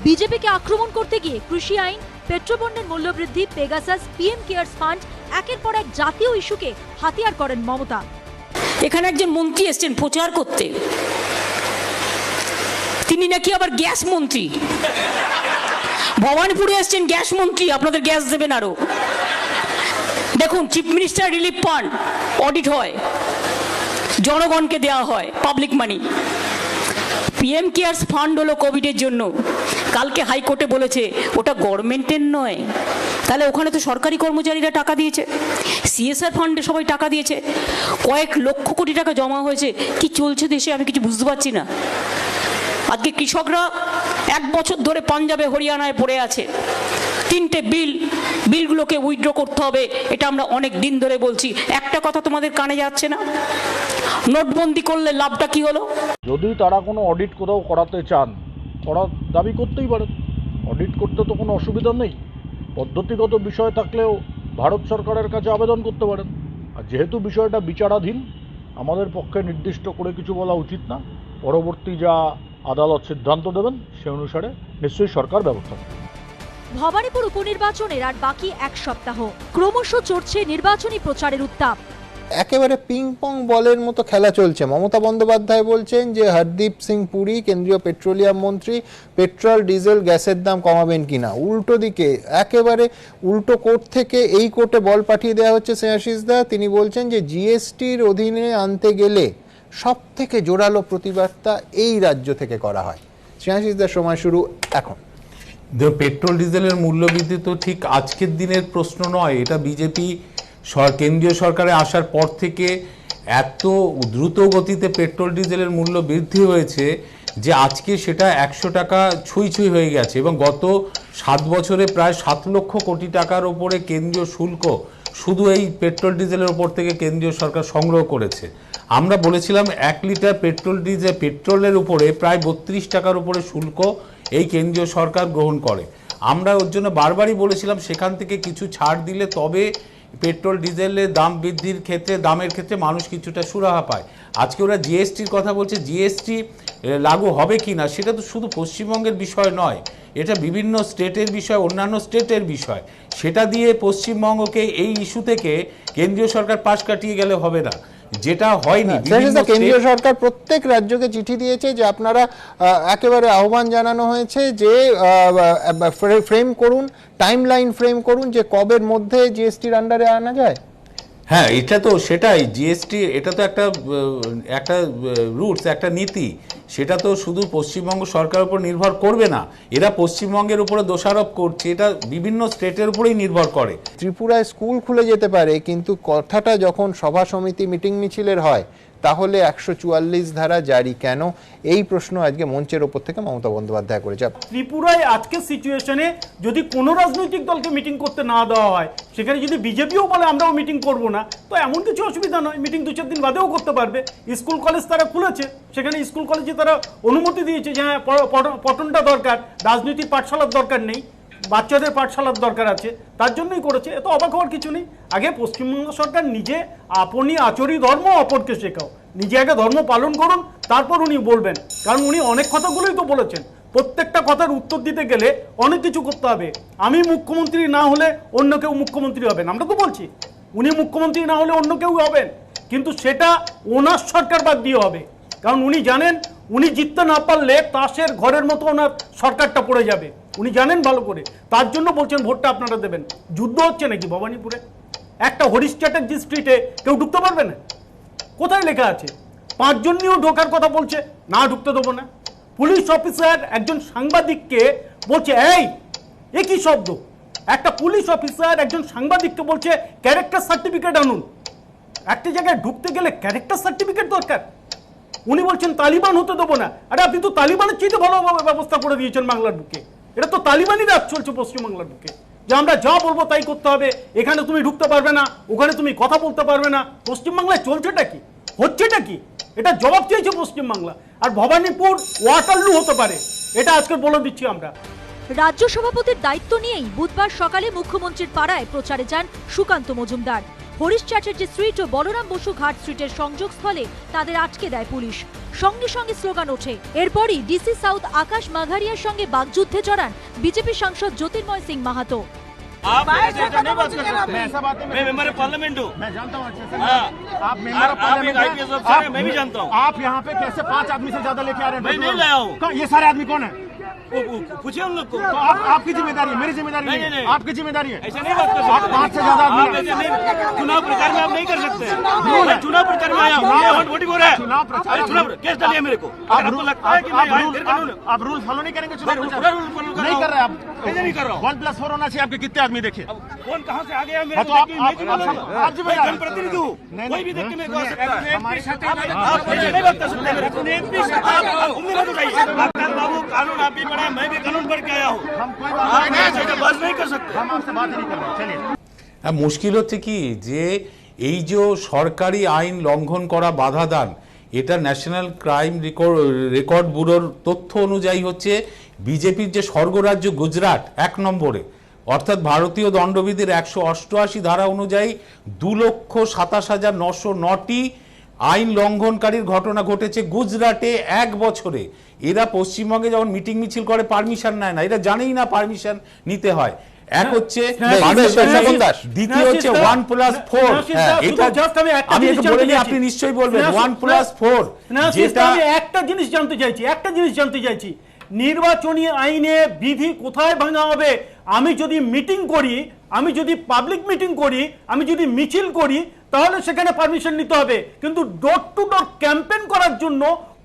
[SPEAKER 17] বিজেপিকে আক্রমণ করতে গিয়ে কৃষি আইন, পেট্রোপণ্যের মূল্যবৃদ্ধি, পেগাসাস, পিএম কেয়ার্স ফান্ড, একের পর এক জাতীয় ইস্যুকে হাতিয়ার করেন মমতা।
[SPEAKER 8] এখানে একজন মন্ত্রী এসছেন প্রচার করতে, তিনি নাকি আবার গ্যাস মন্ত্রী। ভবানীপুরে এসছেন গ্যাস মন্ত্রী, আপনাদের গ্যাস দেবেন আরো। দেখুন, chief minister relief fund audit হয়, জনগণকে দেওয়া হয় পাবলিক মানি। পিএম কেয়ার্স ফান্ড হলো কোভিডের জন্য, কালকে হাইকোর্টে বলেছে ওটা গভর্নমেন্টের নয়, তাহলে ওখানে তো সরকারি কর্মচারীরা টাকা দিয়েছে। সিএসআর ফান্ডে সবাই টাকা দিয়েছে, কয়েক লক্ষ কোটি টাকা জমা হয়েছে। কি চলছে দেশে আমি কিছু বুঝতে পারছি না। আজকে কৃষকরা 1 বছর ধরে পাঞ্জাবে হরিয়ানায় পড়ে আছে। 3টে বিলগুলোকে উইথড্র করতে হবে, এটা আমরা অনেক দিন ধরে বলছি। একটা কথা তোমাদের কানে যাচ্ছে না, নোটবন্দি করলে লাভটা কি হলো?
[SPEAKER 13] যদি তারা কোনো অডিট কোথাও করাতে চান, করার দাবি করতেই পারেন, অডিট করতে তো কোনো অসুবিধা নেই। পদ্ধতিগত বিষয় থাকলেও ভারত সরকারের কাছে আবেদন করতে পারেন। আর যেহেতু বিষয়টা বিচারাধীন, আমাদের পক্ষে নির্দিষ্ট করে কিছু বলা উচিত না। পরবর্তী যা আদালত সিদ্ধান্ত দেবেন সে অনুসারে নিশ্চয়ই সরকার ব্যবস্থা নেবে।
[SPEAKER 17] ভবানীপুর উপনির্বাচনের আর বাকি 1 সপ্তাহ, ক্রমশ চড়ছে নির্বাচনী প্রচারের উত্তাপ।
[SPEAKER 19] একেবারে পিং পং বলের মতো খেলা চলছে। মমতা বন্দ্যোপাধ্যায় বলছেন যে হরদীপ সিং পুরী কেন্দ্রীয় পেট্রোলিয়াম মন্ত্রী পেট্রোল ডিজেল গ্যাসের দাম কমাবেন কিনা, উল্টো দিকে একেবারে উল্টো কোর্ট থেকে এই কোর্টে বল পাঠিয়ে দেওয়া হচ্ছে শ্রেয়াশিস দা। তিনি বলছেন যে জিএসটির অধীনে আনতে গেলে সব থেকে জোরালো প্রতিবাদটা এই রাজ্য থেকে করা হয়। শ্রেয়াশিস দার সময় শুরু এখন।
[SPEAKER 20] পেট্রোল ডিজেলের মূল্যবৃদ্ধি তো ঠিক আজকের দিনের প্রশ্ন নয়, এটা বিজেপি কেন্দ্রীয় সরকারে আসার পর থেকে এত দ্রুত গতিতে পেট্রোল ডিজেলের মূল্য বৃদ্ধি হয়েছে যে আজকে সেটা 100 টাকা ছুঁই হয়ে গেছে এবং গত 7 বছরে প্রায় 7 লক্ষ কোটি টাকার ওপরে কেন্দ্রীয় শুল্ক শুধু এই পেট্রোল ডিজেলের ওপর থেকে কেন্দ্রীয় সরকার সংগ্রহ করেছে। আমরা বলেছিলাম 1 লিটার পেট্রোলের উপরে প্রায় 32 টাকার উপরে শুল্ক এই কেন্দ্রীয় সরকার গ্রহণ করে। আমরা ওর জন্য বারবারই বলেছিলাম সেখান থেকে কিছু ছাড় দিলে তবে পেট্রোল ডিজেলের দাম বৃদ্ধির ক্ষেত্রে দামের ক্ষেত্রে মানুষ কিছুটা সুরাহা পায়। আজকে ওরা জিএসটির কথা বলছে, জিএসটি লাগু হবে কি না সেটা তো শুধু পশ্চিমবঙ্গের বিষয় নয়, এটা বিভিন্ন স্টেটের বিষয়, অন্যান্য স্টেটের বিষয়। সেটা দিয়ে পশ্চিমবঙ্গকে এই ইস্যু থেকে কেন্দ্রীয় সরকার পাশ কাটিয়ে গেলে হবে না, যেটা হয়নি।
[SPEAKER 19] কেন্দ্রীয় সরকার প্রত্যেক রাজ্যকে চিঠি দিয়েছে যে আপনারা একেবারে আহ্বান জানানো হয়েছে যে ফ্রেম করুন, টাইমলাইন ফ্রেম করুন যে কবের মধ্যে জিএসটির আন্ডারে আনা যায়।
[SPEAKER 20] হ্যাঁ, এটা তো সেটাই, জিএসটি এটা তো একটা রুটস, একটা নীতি, সেটা তো শুধু পশ্চিমবঙ্গ সরকারের উপর নির্ভর করবে না, এরা পশ্চিমবঙ্গের উপরে দোষারোপ করছে, এটা বিভিন্ন স্টেটের উপরেই নির্ভর করে।
[SPEAKER 19] ত্রিপুরায় স্কুল খুলে যেতে পারে, কিন্তু কথাটা যখন সভা সমিতি মিটিং মিছিলের হয় তাহলে 144 ধারা জারি কেন, এই প্রশ্ন আজকে মঞ্চের ওপর থেকে মমতা বন্দ্যোপাধ্যায় করেছে।
[SPEAKER 21] ত্রিপুরায় আজকের সিচুয়েশনে যদি কোনো রাজনৈতিক দলকে মিটিং করতে না দেওয়া হয়, সেখানে যদি বিজেপিও বলে আমরাও মিটিং করব না, তো এমন কিছু অসুবিধা নয়, মিটিং 2-4 দিন বাদেও করতে পারবে। স্কুল কলেজ তারা খুলেছে, সেখানে স্কুল কলেজে তারা অনুমতি দিয়েছে যে হ্যাঁ পঠনটা দরকার, রাজনৈতিক পাঠশালার দরকার নেই, বাচ্চাদের পাঠশালার দরকার আছে, তার জন্যই করেছে। এত অবাক হওয়ার কিছু নেই। আগে পশ্চিমবঙ্গ সরকার নিজে আপনি আচরি ধর্ম অপরকে শেখাও, নিজে আগে ধর্ম পালন করুন, তারপর উনি বলবেন। কারণ উনি অনেক কথাগুলোই তো বলেছেন, প্রত্যেকটা কথার উত্তর দিতে গেলে অনেক কিছু করতে হবে। আমি মুখ্যমন্ত্রী না হলে অন্য কেউ মুখ্যমন্ত্রী হবেন, আমরা তো বলছি উনি মুখ্যমন্ত্রী না হলে অন্য কেউ হবেন, কিন্তু সেটা ওনার সরকার বাদ দিয়ে হবে। কারণ উনি জানেন উনি জিততে না পারলে তাসের ঘরের মতো ওনার সরকারটা পড়ে যাবে, উনি জানেন ভালো করে। তার জন্য বলছেন ভোটটা আপনারা দেবেন। যুদ্ধ হচ্ছে নাকি ভবানীপুরে? একটা হরিশ চ্যাটার্জি স্ট্রিটে কেউ ঢুকতে পারবে না? কোথায় লেখা আছে? 5 জন নিয়েও ঢোকার কথা বলছে, না ঢুকতে দেবো না। পুলিশ অফিসার একজন সাংবাদিককে বলছে, এই কি শব্দ? একটা পুলিশ অফিসার একজন সাংবাদিককে বলছে ক্যারেক্টার সার্টিফিকেট আনুন। একটা জায়গায় ঢুকতে গেলে ক্যারেক্টার সার্টিফিকেট দরকার। উনি বলছেন তালিবান হতে দেবো না। আরে আপনি তো তালিবানের চেয়ে ভালোভাবে ব্যবস্থা করে দিয়েছেন বাংলার বুকে। এটা তো তালিবানই রাজ চলছে পশ্চিমবাংলার বুকে, যে আমরা যা বলবো তাই করতে হবে, এখানে তুমি ঢুকতে পারবে না, ওখানে তুমি কথা বলতে পারবে না। পশ্চিমবাংলায় চলছেটা কি, হচ্ছেটা কি, এটা জবাব চেয়েছে পশ্চিমবাংলা। আর ভবানীপুর ওয়াটারলু হতে পারে, এটা আজকে বলে দিচ্ছি আমরা।
[SPEAKER 17] রাজ্য সভাপতির দায়িত্ব নিয়েই বুধবার সকালে মুখ্যমন্ত্রীর পাড়ায় প্রচারে যান সুকান্ত মজুমদার। হরিশ চ্যাটার্জি স্ট্রিট ও বলরাম বসু ঘাট স্ট্রিটের সংযোগস্থলে তাদের আটকে দেয় পুলিশ। সঙ্গে সঙ্গে স্লোগান ওঠে। এরপরই ডিসি সাউথ আকাশ মাঘারিয়ার সঙ্গে বাগযুদ্ধে জড়ান বিজেপি সাংসদ জ্যোতির্ময় সিং মাহাতো।
[SPEAKER 22] आप नहीं बात कर सकते। मैं मेंबर पार्लियामेंट हूँ, मैं जानता हूँ अच्छे से। आप मेंबर पार्लियामेंट हैं, मैं भी जानता हूँ। आप यहाँ पे कैसे 5 आदमी से ज्यादा लेके आ रहे हैं? मैं नहीं लाया हूँ। ये सारे आदमी कौन है? पूछिए उन लोग को। तो आपकी जिम्मेदारी है, मेरी जिम्मेदारी नहीं, आपकी जिम्मेदारी है। ऐसे नहीं बात कर सकते। 5 से ज्यादा आदमी चुनाव प्रचार में आप नहीं कर सकते। चुनाव प्रचार में आया हूँ, वोटिंग हो रहा है। चुनाव प्रचार केस डालिए मेरे को। आपको लगता है कि आप रूल फॉलो नहीं करेंगे? चुनाव प्रचार नहीं कर रहे आप? नहीं कर रहा हूँ। 1+4 होना चाहिए। आपके कितने आदमी देखे? कौन कहाँ से आ गया? आप जनप्रतिनिधि हूँ, कोई भी देख के मेरे को आ सकता है। आप नहीं बात कर सकते। बाबू कानून आप भी पढ़ा है, मैं भी कानून पढ़ के आया हूँ।
[SPEAKER 13] हम कोई
[SPEAKER 22] आप ऐसे बात नहीं कर सकते।
[SPEAKER 13] हम आपसे बात ही नहीं कर रहे। चलिए।
[SPEAKER 20] মুশকিল হচ্ছে কি যে এই যে সরকারি আইন লঙ্ঘন করা বাধা দান, এটা ন্যাশনাল ক্রাইম রেকর্ড ব্যুরোর তথ্য অনুযায়ী হচ্ছে বিজেপির যে স্বর্গরাজ্য গুজরাট 1 নম্বরে, অর্থাৎ ভারতীয় দণ্ডবিধির 188 ধারা অনুযায়ী 2,27,909টি আইন লঙ্ঘনকারীর ঘটনা ঘটেছে গুজরাটে 1 বছরে। এরা পশ্চিমবঙ্গে যখন মিটিং মিছিল করে পারমিশন নেয় না, এরা জানেই না পারমিশন নিতে হয়। এক হচ্ছে, দ্বিতীয় হচ্ছে 1+4। আমি একটু বলে নিই, আপনি নিশ্চয়ই বলবেন 1+4।
[SPEAKER 21] যেটা আমি একটা জিনিস জানতে চাইছি, নির্বাচনী আইনে বিধি কোথায় ভাঙা হবে? আমি যদি মিটিং করি, আমি যদি পাবলিক মিটিং করি, আমি যদি মিছিল করি, তাহলে সেখানে পারমিশন নিতে হবে। কিন্তু ডোর টু ডোর ক্যাম্পেইন করার জন্য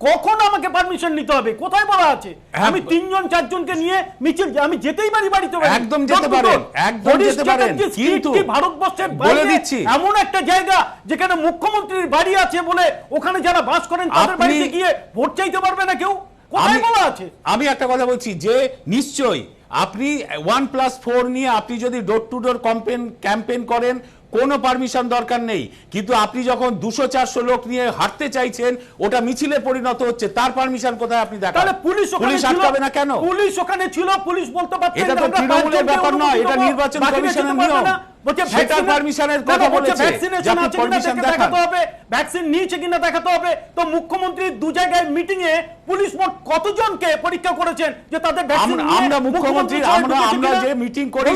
[SPEAKER 21] কখন আমাকে পারমিশন নিতে হবে? কোথায় বলা আছে? আমি 3 জন 4 জনকে নিয়ে মিছিল, আমি যেতেই পারি, বাড়িতে
[SPEAKER 20] একদম যেতে পারেন, একদম যেতে পারেন। কিন্তু
[SPEAKER 21] ভারতবর্ষের
[SPEAKER 20] বলে দিচ্ছি,
[SPEAKER 21] এমন একটা জায়গা যেখানে মুখ্যমন্ত্রীর বাড়ি আছে বলে ওখানে যারা বাস করেন তাদের বাড়িতে গিয়ে ভোট চাইতে পারবে না কেউ? কোথায় বলা আছে?
[SPEAKER 20] আমি একটা কথা বলছি যে নিশ্চয়ই আপনি 1+4 নিয়ে আপনি যদি ডোর টু ডোর ক্যাম্পেইন করেন, কোনো পারমিশন দরকার নেই। কিন্তু আপনি যখন 200-400 লোক নিয়ে হাঁটতে চাইছেন, ওটা মিছিলে পরিণত হচ্ছে, তার পারমিশন কোথায় আপনি দেখান?
[SPEAKER 21] তাহলে পুলিশ
[SPEAKER 20] আটকাবে না কেন?
[SPEAKER 21] পুলিশ ওখানে ছিল, পুলিশ বলতে পারতেন।
[SPEAKER 20] এটা তো তৃণমূলের ব্যাপার নয়, এটা নির্বাচন কমিশনের নিয়ম। সেটা পারমিশনের কথা বলেছে,
[SPEAKER 21] ভ্যাকসিনেশন আছে কিনা দেখাতে হবে, ভ্যাকসিন নিয়েছে কিনা দেখাতে হবে। তো মুখ্যমন্ত্রী 2 জায়গায় মিটিং এ পুলিশ মোট কতজনকে পরীক্ষা করেছেন যে তাদের ভ্যাকসিন?
[SPEAKER 20] আমরা মুখ্যমন্ত্রী আমরা যে মিটিং করি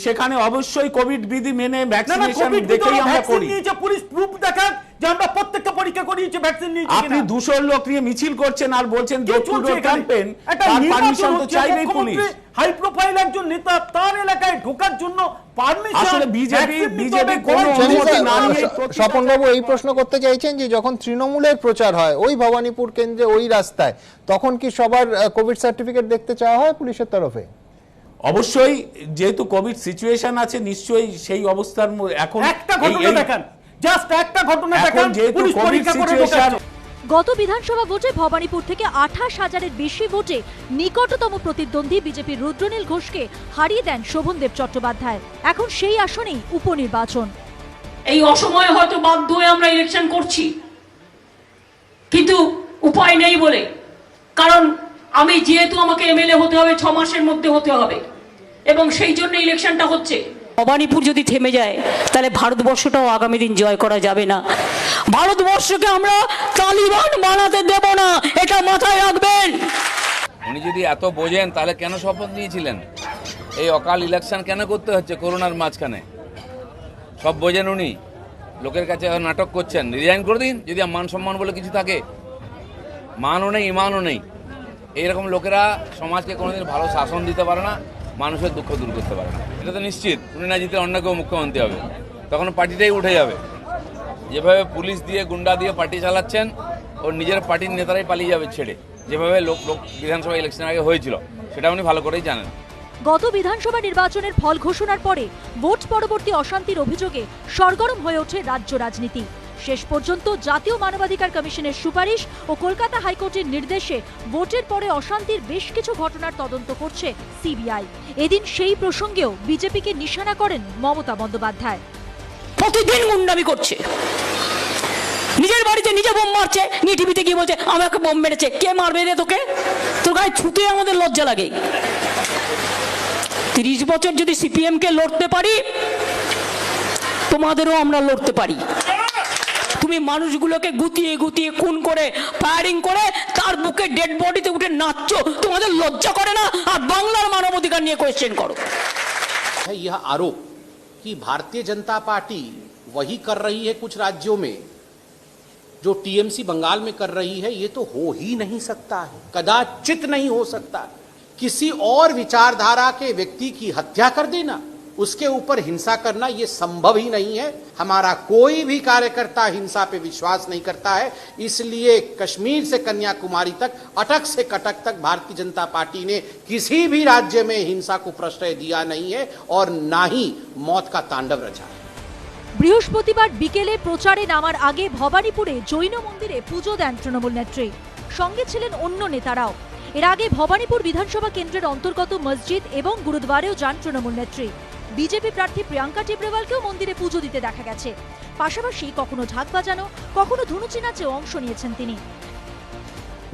[SPEAKER 20] সেখানে অবশ্যই কোভিড বিধি মেনে ভ্যাকসিনেশন দেখেই আমরা করি।
[SPEAKER 21] পুলিশ প্রুফ দেখান যে আমরা প্রত্যেকটা পরীক্ষা করিয়েছি, ভ্যাকসিন নিয়েছি কিনা।
[SPEAKER 20] আপনি 200 লোক নিয়ে মিছিল করছেন আর বলছেন ডোর টু ডোর ক্যাম্পেইন, তার পারমিশন তো চাইবেই পুলিশ।
[SPEAKER 21] হাই প্রোফাইল একজন নেতা, তার এলাকায় ঢোকার জন্য পারমিশন
[SPEAKER 20] আসলে বিজেপি কোন অনুমতি না নিয়ে।
[SPEAKER 19] স্বপন বাবু এই প্রশ্ন করতে চাইছেন যে যখন তৃণমূলের প্রচার হয় ওই ভবানীপুর কেন্দ্রে ওই রাস্তায়, তখন কি সবার কোভিড সার্টিফিকেট দেখতে চাওয়া হয় পুলিশের তরফে?
[SPEAKER 20] অবশ্যই, যেহেতু কোভিড সিচুয়েশন আছে, নিশ্চয়ই সেই অবস্থার এখন
[SPEAKER 21] একটা ঘটনা দেখান, জাস্ট একটা ঘটনা দেখান, পুলিশ পরীক্ষা করে ঢোকাচ্ছে।
[SPEAKER 17] গত বিধানসভা ভোটে ভবানীপুর থেকে 28,000-এর বেশি ভোটে নিকটতম প্রতিদ্বন্দ্বী বিজেপির রুদ্রনীল ঘোষকে হারিয়ে দেন শোভনদেব চট্টোপাধ্যায়। এখন সেই আসনেই উপনির্বাচন।
[SPEAKER 8] এই অসময়ে হয়তো বাধ্য হয়ে আমরা ইলেকশন করছি, কিন্তু উপায় নেই বলে, কারণ আমি যেহেতু আমাকে এমএলএ হতে হবে 6 মাসের মধ্যে হতে হবে, এবং সেই জন্য ইলেকশনটা হচ্ছে। ভবানীপুর যদি থেমে যায় তাহলে ভারতবর্ষটাও আগামী দিন জয় করা যাবে না। ভারতবর্ষকে আমরা তালিবান বানাতে দেব না, এটা মাথায় রাখবেন।
[SPEAKER 3] উনি যদি এত বোঝেন তাহলে কেন শপথ নিয়েছিলেন? এই অকাল ইলেকশন কেন করতে হচ্ছে করোনার মাঝখানে? সব বোঝেন উনি, লোকের কাছে নাটক করছেন। রিজাইন করে দিন যদি মান সম্মান বলে কিছু থাকে। মানও নেই, ইমানও নেই। এইরকম লোকেরা সমাজকে কোনোদিন ভালো শাসন দিতে পারে না, মানুষের দুঃখ দূর করতে পারে না। এটা তো নিশ্চিত উনি না জিতে অন্য কেউ মুখ্যমন্ত্রী হবে, তখন পার্টিটাই উঠে যাবে। যেভাবে পুলিশ দিয়ে গুন্ডা দিয়ে পার্টি চালাচ্ছেন, ওর নিজের পার্টির নেতারাই পালিয়ে যাবে ছেড়ে, যেভাবে লোক বিধানসভা ইলেকশনের আগে হয়েছিল, সেটা উনি ভালো করেই জানেন।
[SPEAKER 17] গত বিধানসভা নির্বাচনের ফল ঘোষণার পরে ভোট পরবর্তী অশান্তির অভিযোগে সরগরম হয়ে ওঠে রাজ্য রাজনীতি। শেষ পর্যন্ত জাতীয় মানবাধিকার কমিশনের সুপারিশ ও কলকাতা হাইকোর্টের নির্দেশে ভোটের পরে অশান্তির বেশ কিছু ঘটনার তদন্ত করছে সিবিআই। এদিন সেই প্রসঙ্গেও বিজেপিকে নিশানা করেন মমতা বন্দ্যোপাধ্যায়।
[SPEAKER 8] প্রতিদিন গুন্ডামি করছে, নিজের বাড়িতে নিজে বোম মারছে, নিয়ে টিভিতে গিয়ে বলছে আমাকে বোম মেরেছে। কে মারবে রে তোকে? তোর গায়ে ছুতে আমাদের লজ্জা লাগে। 30 বছর যদি সিপিএম কে লড়তে পারি, তোমাদেরও আমরা লড়তে পারি। তুমি মানুষগুলোকে গুতিয়ে গুতিয়ে খুন করে ফায়ারিং করে তার বুকে ডেড বডিতে উঠে নাচছো, তোমাদের লজ্জা করে না? আর বাংলার মানবাধিকার নিয়ে কোয়েশ্চেন করো।
[SPEAKER 4] यह आरोप कि भारतीय जनता पार्टी वही कर रही है कुछ राज्यों में जो टीएमसी बंगाल में कर रही है, ये तो हो ही नहीं सकता है, कदाचित नहीं हो सकता। किसी और विचारधारा के व्यक्ति की हत्या कर देना, उसके ऊपर हिंसा करना, ये संभव ही नहीं है। हमारा कोई भी कार्यकर्ता हिंसा पे विश्वास नहीं करता है। इसलिए कश्मीर से कन्याकुमारी तक, अटक से कटक तक भारतीय जनता पार्टी ने किसी भी राज्य में हिंसा को प्रश्रय दिया नहीं है और ना ही मौत का तांडव रचा है।
[SPEAKER 17] বৃহস্পতিবার বিকেলে প্রচারে নামার আগে ভবানীপুরে জৈন মন্দিরে পুজো দেন তৃণমূল নেত্রী। সঙ্গে ছিলেন অন্য নেতারাও। এর আগে ভবানীপুর বিধানসভা কেন্দ্রের অন্তর্গত মসজিদ এবং গুরুদ্বারেও যান তৃণমূল নেত্রী। বিজেপি প্রার্থী প্রিয়াঙ্কা টিব্রেওয়ালকেও মন্দিরে পুজো দিতে দেখা গেছে। পাশাপাশি কখনো ঢাক বাজানো, কখনো ধুনুচি নাচেও অংশ নিয়েছেন তিনি।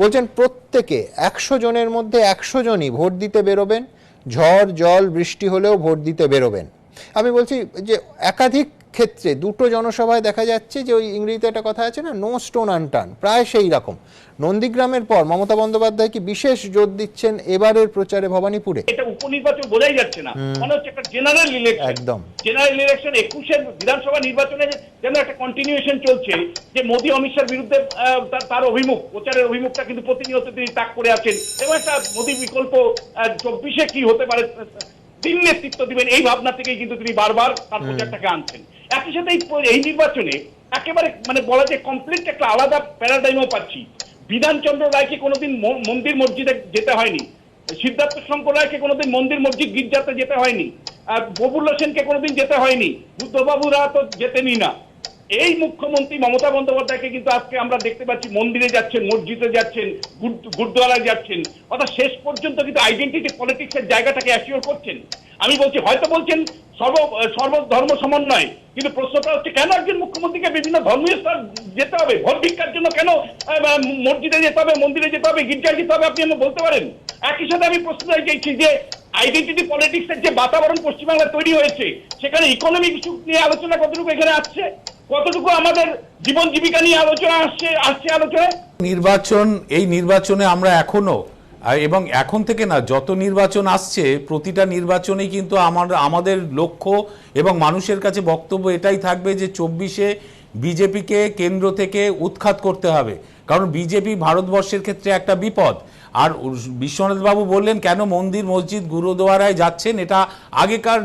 [SPEAKER 19] বলছেন প্রত্যেকে 100 জনের মধ্যে 100 জনই ভোট দিতে বেরোবেন, ঝড় জল বৃষ্টি হলেও ভোট দিতে বেরোবেন। আমি বলছি যে একাধিক ক্ষেত্রে দুটো জনসভায় দেখা যাচ্ছে যে ওই ইংরেজিতে একটা কথা আছে না, নো স্টোন আনটার্ন, প্রায় সেই রকম। নন্দীগ্রামের পর মমতা বন্দ্যোপাধ্যায় কি বিশেষ জোর দিচ্ছেন এবারের প্রচারে ভবানীপুরে?
[SPEAKER 22] এটা উপনির্বাচন বোঝাই যাচ্ছে না, মনে হচ্ছে একটা জেনারেল ইলেকশন।
[SPEAKER 19] একদম
[SPEAKER 22] জেনারেল ইলেকশন 21-এর বিধানসভা নির্বাচনে যেন একটা কন্টিনিউয়েশন চলছে, যে মোদী অমিত শাহর বিরুদ্ধে তার অভিমুখ, প্রচারের অভিমুখটা কিন্তু প্রতিনিয়ত তিনি তাক করে আছেন, এবং একটা মোদী বিকল্প 24-এ কি হতে পারে তিনি নেতৃত্ব দিবেন, এই ভাবনা থেকেই কিন্তু তিনি বারবার তার প্রচারটাকে আনছেন। একই সাথে এই নির্বাচনে একেবারে মানে বলা যায় কমপ্লিট একটা আলাদা প্যারাডাইমও পাচ্ছি। বিধানচন্দ্র রায়কে কোনোদিন মন্দির মসজিদে যেতে হয়নি, সিদ্ধার্থ শঙ্কর রায়কে কোনোদিন মন্দির মসজিদ গির্জাতে যেতে হয়নি, ববুল হোসেনকে কোনোদিন যেতে হয়নি, বুদ্ধবাবুরা তো যেতেনই না। এই মুখ্যমন্ত্রী মমতা বন্দ্যোপাধ্যায়কে কিন্তু আজকে আমরা দেখতে পাচ্ছি মন্দিরে যাচ্ছেন, মসজিদে যাচ্ছেন, গুরুদ্বারায় যাচ্ছেন, অর্থাৎ শেষ পর্যন্ত কিন্তু আইডেন্টিটি পলিটিক্সের জায়গাটাকে অ্যাসিওর করছেন। আমি বলছি হয়তো বলছেন সর্বধর্ম সমন্বয়, কিন্তু প্রশ্নটা হচ্ছে কেন একজন মুখ্যমন্ত্রীকে বিভিন্ন ধর্মীয় স্তর যেতে হবে? ভোট ভিক্ষার জন্য কেন মসজিদে যেতে হবে, মন্দিরে যেতে হবে, গির্জায় যেতে হবে? আপনি আমাকে বলতে পারেন? একই সাথে আমি প্রশ্ন চাইছি যে আইডেন্টিটি পলিটিক্সের যে বাতাবরণ পশ্চিমবাংলায় তৈরি হয়েছে, সেখানে ইকোনমিক ইস্যু নিয়ে আলোচনা কতটুকু এখানে আসছে, কতটুকু আমাদের জীবন জীবিকা নিয়ে আলোচনা আসছে আলোচনায়?
[SPEAKER 20] এই নির্বাচনে আমরা এখনো, এবং এখন থেকে না, যত নির্বাচন আসছে প্রতিটা নির্বাচনেই কিন্তু আমাদের লক্ষ্য এবং মানুষের কাছে বক্তব্য এটাই থাকবে যে 24-এ বিজেপিকে কেন্দ্র থেকে উৎখাত করতে হবে, কারণ বিজেপি ভারতবর্ষের ক্ষেত্রে একটা বিপদ। আর বিশ্বনাথ বাবু বললেন কেন মন্দির মসজিদ গুরুদ্বারায় যাচ্ছেন, এটা আগেকার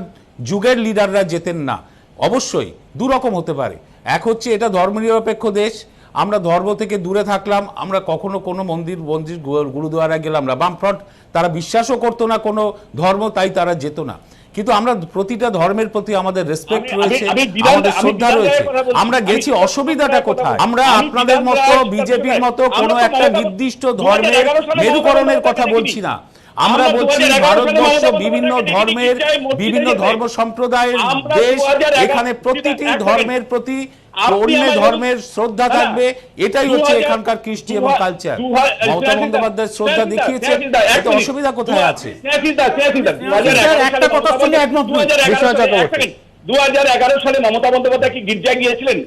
[SPEAKER 20] যুগের লিডাররা যেতেন না। অবশ্যই দুরকম হতে পারে, এক হচ্ছে এটা ধর্মনিরপেক্ষ দেশ, আমরা ধর্ম থেকে দূরে থাকলাম, আমরা কখনো কোনো মন্দির গুরুদ্বারা গেলাম না। বামফ্রন্ট তারা বিশ্বাসও করতো না কোনো ধর্ম, তাই তারা যেত না। কিন্তু আমরা প্রতিটা ধর্মের প্রতি আমাদের রেসপেক্ট রয়েছে, আমাদের শ্রদ্ধা রয়েছে, আমরা গেছি। অসুবিধাটা কোথায়? আমরা আপনাদের মতো বিজেপির মতো কোনো একটা নির্দিষ্ট ধর্মের মেরুকরণের কথা বলছি না, আমরা বলছি ভারতবর্ষ বিভিন্ন ধর্মের বিভিন্ন ধর্ম সম্প্রদায়ের দেশ, এখানে প্রতিটি ধর্মের প্রতি অন্য ধর্মের শ্রদ্ধা থাকবে, এটাই হচ্ছে এখানকার কৃষ্টি এবং কালচার। মমতা বন্দ্যোপাধ্যায় শ্রদ্ধা দেখিয়েছে, এতে অসুবিধা কোথায় আছে?
[SPEAKER 22] 2011 সালে মমতা বন্দ্যোপাধ্যায় কি গির্জায় গিয়েছিলেন?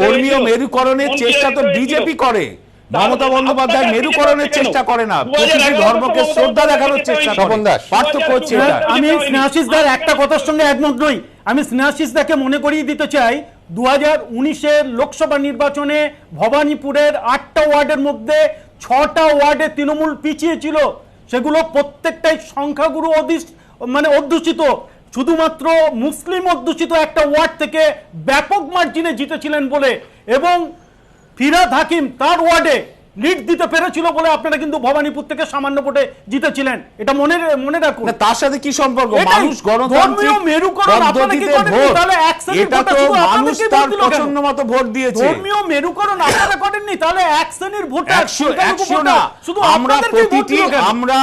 [SPEAKER 20] ধর্মীয় মেরুকরণের চেষ্টা তো বিজেপি করে, মমতা বন্দ্যোপাধ্যায় মেরুকরণের চেষ্টা করে না, প্রতিটি ধর্মকে শ্রদ্ধা দেখানোর চেষ্টা করে। পার্থক্য হচ্ছে
[SPEAKER 21] আমি স্নেহাশিস দার একটা কথার সঙ্গে একমত নই। আমি স্নেহাশিস দাকে মনে করিয়ে দিতে চাই 2019-এর লোকসভা নির্বাচনে ভবানীপুরের 8টা ওয়ার্ডের মধ্যে 6টা ওয়ার্ডে তৃণমূল পিছিয়ে ছিল, সেগুলো প্রত্যেকটাই সংখ্যাগুরু অধ্যুষিত। শুধুমাত্র মুসলিম অধ্যুষিত একটা ওয়ার্ড থেকে ব্যাপক মার্জিনে জিতেছিলেন বলে, এবং ফিরাদ হাকিম তার ওয়ার্ডে লিড দিতে পেরেছিল বলে আপনারা কিন্তু ভবানীপুর থেকে সামান্য ভোটে জিতেছিলেন, এটা মনে রাখুন।
[SPEAKER 20] তার সাথে কি সম্পর্ক? মানুষ গণতান্ত্রিক পদ্ধতিতে ভোট, এটা তো মানুষ তার পছন্দ মতো ভোট দিয়েছে।
[SPEAKER 21] ধর্মীয় মেরুকরণ আপনারা করেননি, তাহলে এক শ্রেণীর ভোটার
[SPEAKER 20] 100 না, আমরা প্রতিটি, আমরা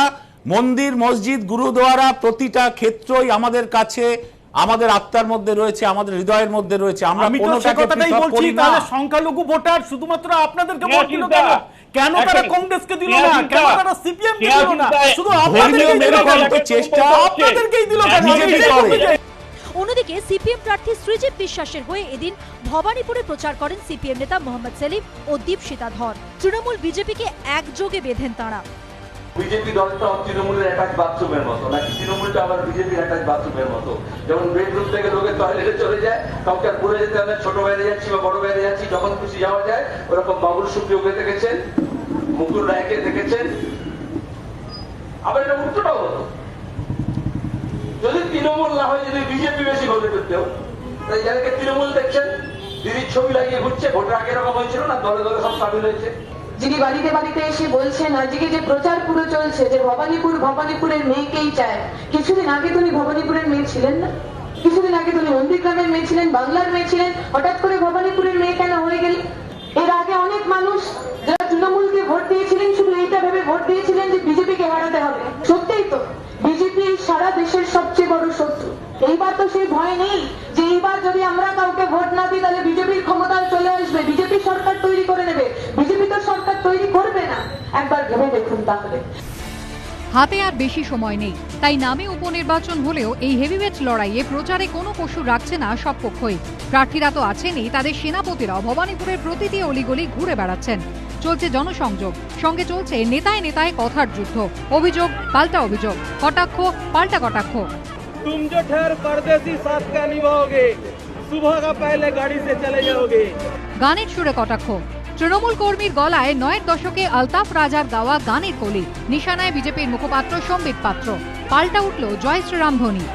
[SPEAKER 20] মন্দির মসজিদ গুরুদ্বারা প্রতিটা ক্ষেত্রই আমাদের কাছে, আমাদের আত্মার মধ্যে রয়েছে, আমাদের হৃদয়ের মধ্যে রয়েছে। আমরা কোনোটাকে পৃথক করি না।
[SPEAKER 21] তাহলে সংখ্যালঘু ভোটার শুধুমাত্র আপনাদেরকে ভোট দিল কেন? কেন তারা কংগ্রেসকে দিল না? কেন তারা সিপিএম কে দিল না? শুধু
[SPEAKER 20] ধর্মীয় মেরুকরণের চেষ্টা
[SPEAKER 21] আপনাদেরকেই দিল কেন?
[SPEAKER 17] অন্যদিকে সিপিএম প্রার্থী সৃজিত বিশ্বাসের হয়ে এদিন ভবানীপুরে প্রচার করেন সিপিএম নেতা মোহাম্মদ সেলিম ও দীপশিতা ধর। তৃণমূল বিজেপিকে একযোগে বেঁধেন তাঁরা।
[SPEAKER 11] বিজেপি দলটা তৃণমূলের অ্যাটাচ বাথরুমের মতো, নাকি তৃণমূলটা আবার বিজেপির অ্যাটাচ বাথরুমের মতো? যেমন বেডরুম থেকে লোকের টয়লেটে চলে যায়, কাউকে আর বলে যেতে হবে ছোট বাইরে যাচ্ছি বা বড় বাইরে যাচ্ছি, যখন খুশি যাওয়া যায়। ওরকম বাবুল সুপ্রিয়কে দেখেছেন, মুকুল রায়কে দেখেছেন, আবার এটা উল্টোটাও হতো। যদি তৃণমূল না হয়, যদি বিজেপি বেশি ভোটে পেতেও, তাই যাদেরকে তৃণমূল দেখছেন দিদির ছবি লাগিয়ে ঘুরছে, ভোটের আগে এরকম হয়েছিল না, দলে দলে সব সামিল হয়েছে।
[SPEAKER 5] যিনি বাড়িতে বাড়িতে এসে বলছেন আজকে যে প্রচার পুরো চলছে যে ভবানীপুরের মেয়েকেই চায়, কিছুদিন আগে তো উনি ভবানীপুরের মেয়ে ছিলেন না, কিছুদিন আগে তো উনি নন্দীগ্রামের মেয়ে ছিলেন, বাংলার মেয়ে ছিলেন, হঠাৎ করে ভবানীপুরের মেয়ে কেন হয়ে গেলেন? এর আগে অনেক মানুষ যারা তৃণমূলকে ভোট দিয়েছিলেন শুধু এইটা ভেবে ভোট দিয়েছিলেন যে বিজেপিকে হারাতে হবে। সত্যিই তো বিজেপি সারা দেশের সবচেয়ে বড় শত্রু। এইবার তো সেই ভয় নেই যে এইবার যদি আমরা কাউকে ভোট না দিই তাহলে বিজেপির ক্ষমতায় চলে আসবে, বিজেপি সরকার তৈরি করে নেবে। বিজেপি তো সরকার তৈরি করবে না, একবার ভেবে দেখুন তাহলে।
[SPEAKER 1] হাতে আর বেশি সময় নেই, তাই নামে উপনির্বাচন হলেও এই হেভিওয়েট লড়াইয়ে প্রচারে কোনো কসুর রাখছে না সব পক্ষই। প্রার্থীরা তো আছেনই, তাদের সেনাপতিরাও ভবানীপুরের প্রতিটি অলিগলি ঘুরে বেড়াচ্ছেন। চলছে জনসংযোগ, সঙ্গে চলছে নেতায় নেতায় কথার যুদ্ধ। অভিযোগ পাল্টা অভিযোগ, কটাক্ষ পাল্টা কটাক্ষ।
[SPEAKER 22] तुम जो ठहर परदेसी साथ का निभाओगे, सुबह का पहले गाड़ी से चले जाओगे।
[SPEAKER 1] গানের সুরে কটাক্ষ। তৃণমূল কর্মীর গলায় ৯এর দশকে আলতাফ রাজার গাওয়া গানের কলি। নিশানায় বিজেপির মুখপাত্র সম্বিত পাত্র। পাল্টা উঠল জয় শ্রীরাম ধ্বনি।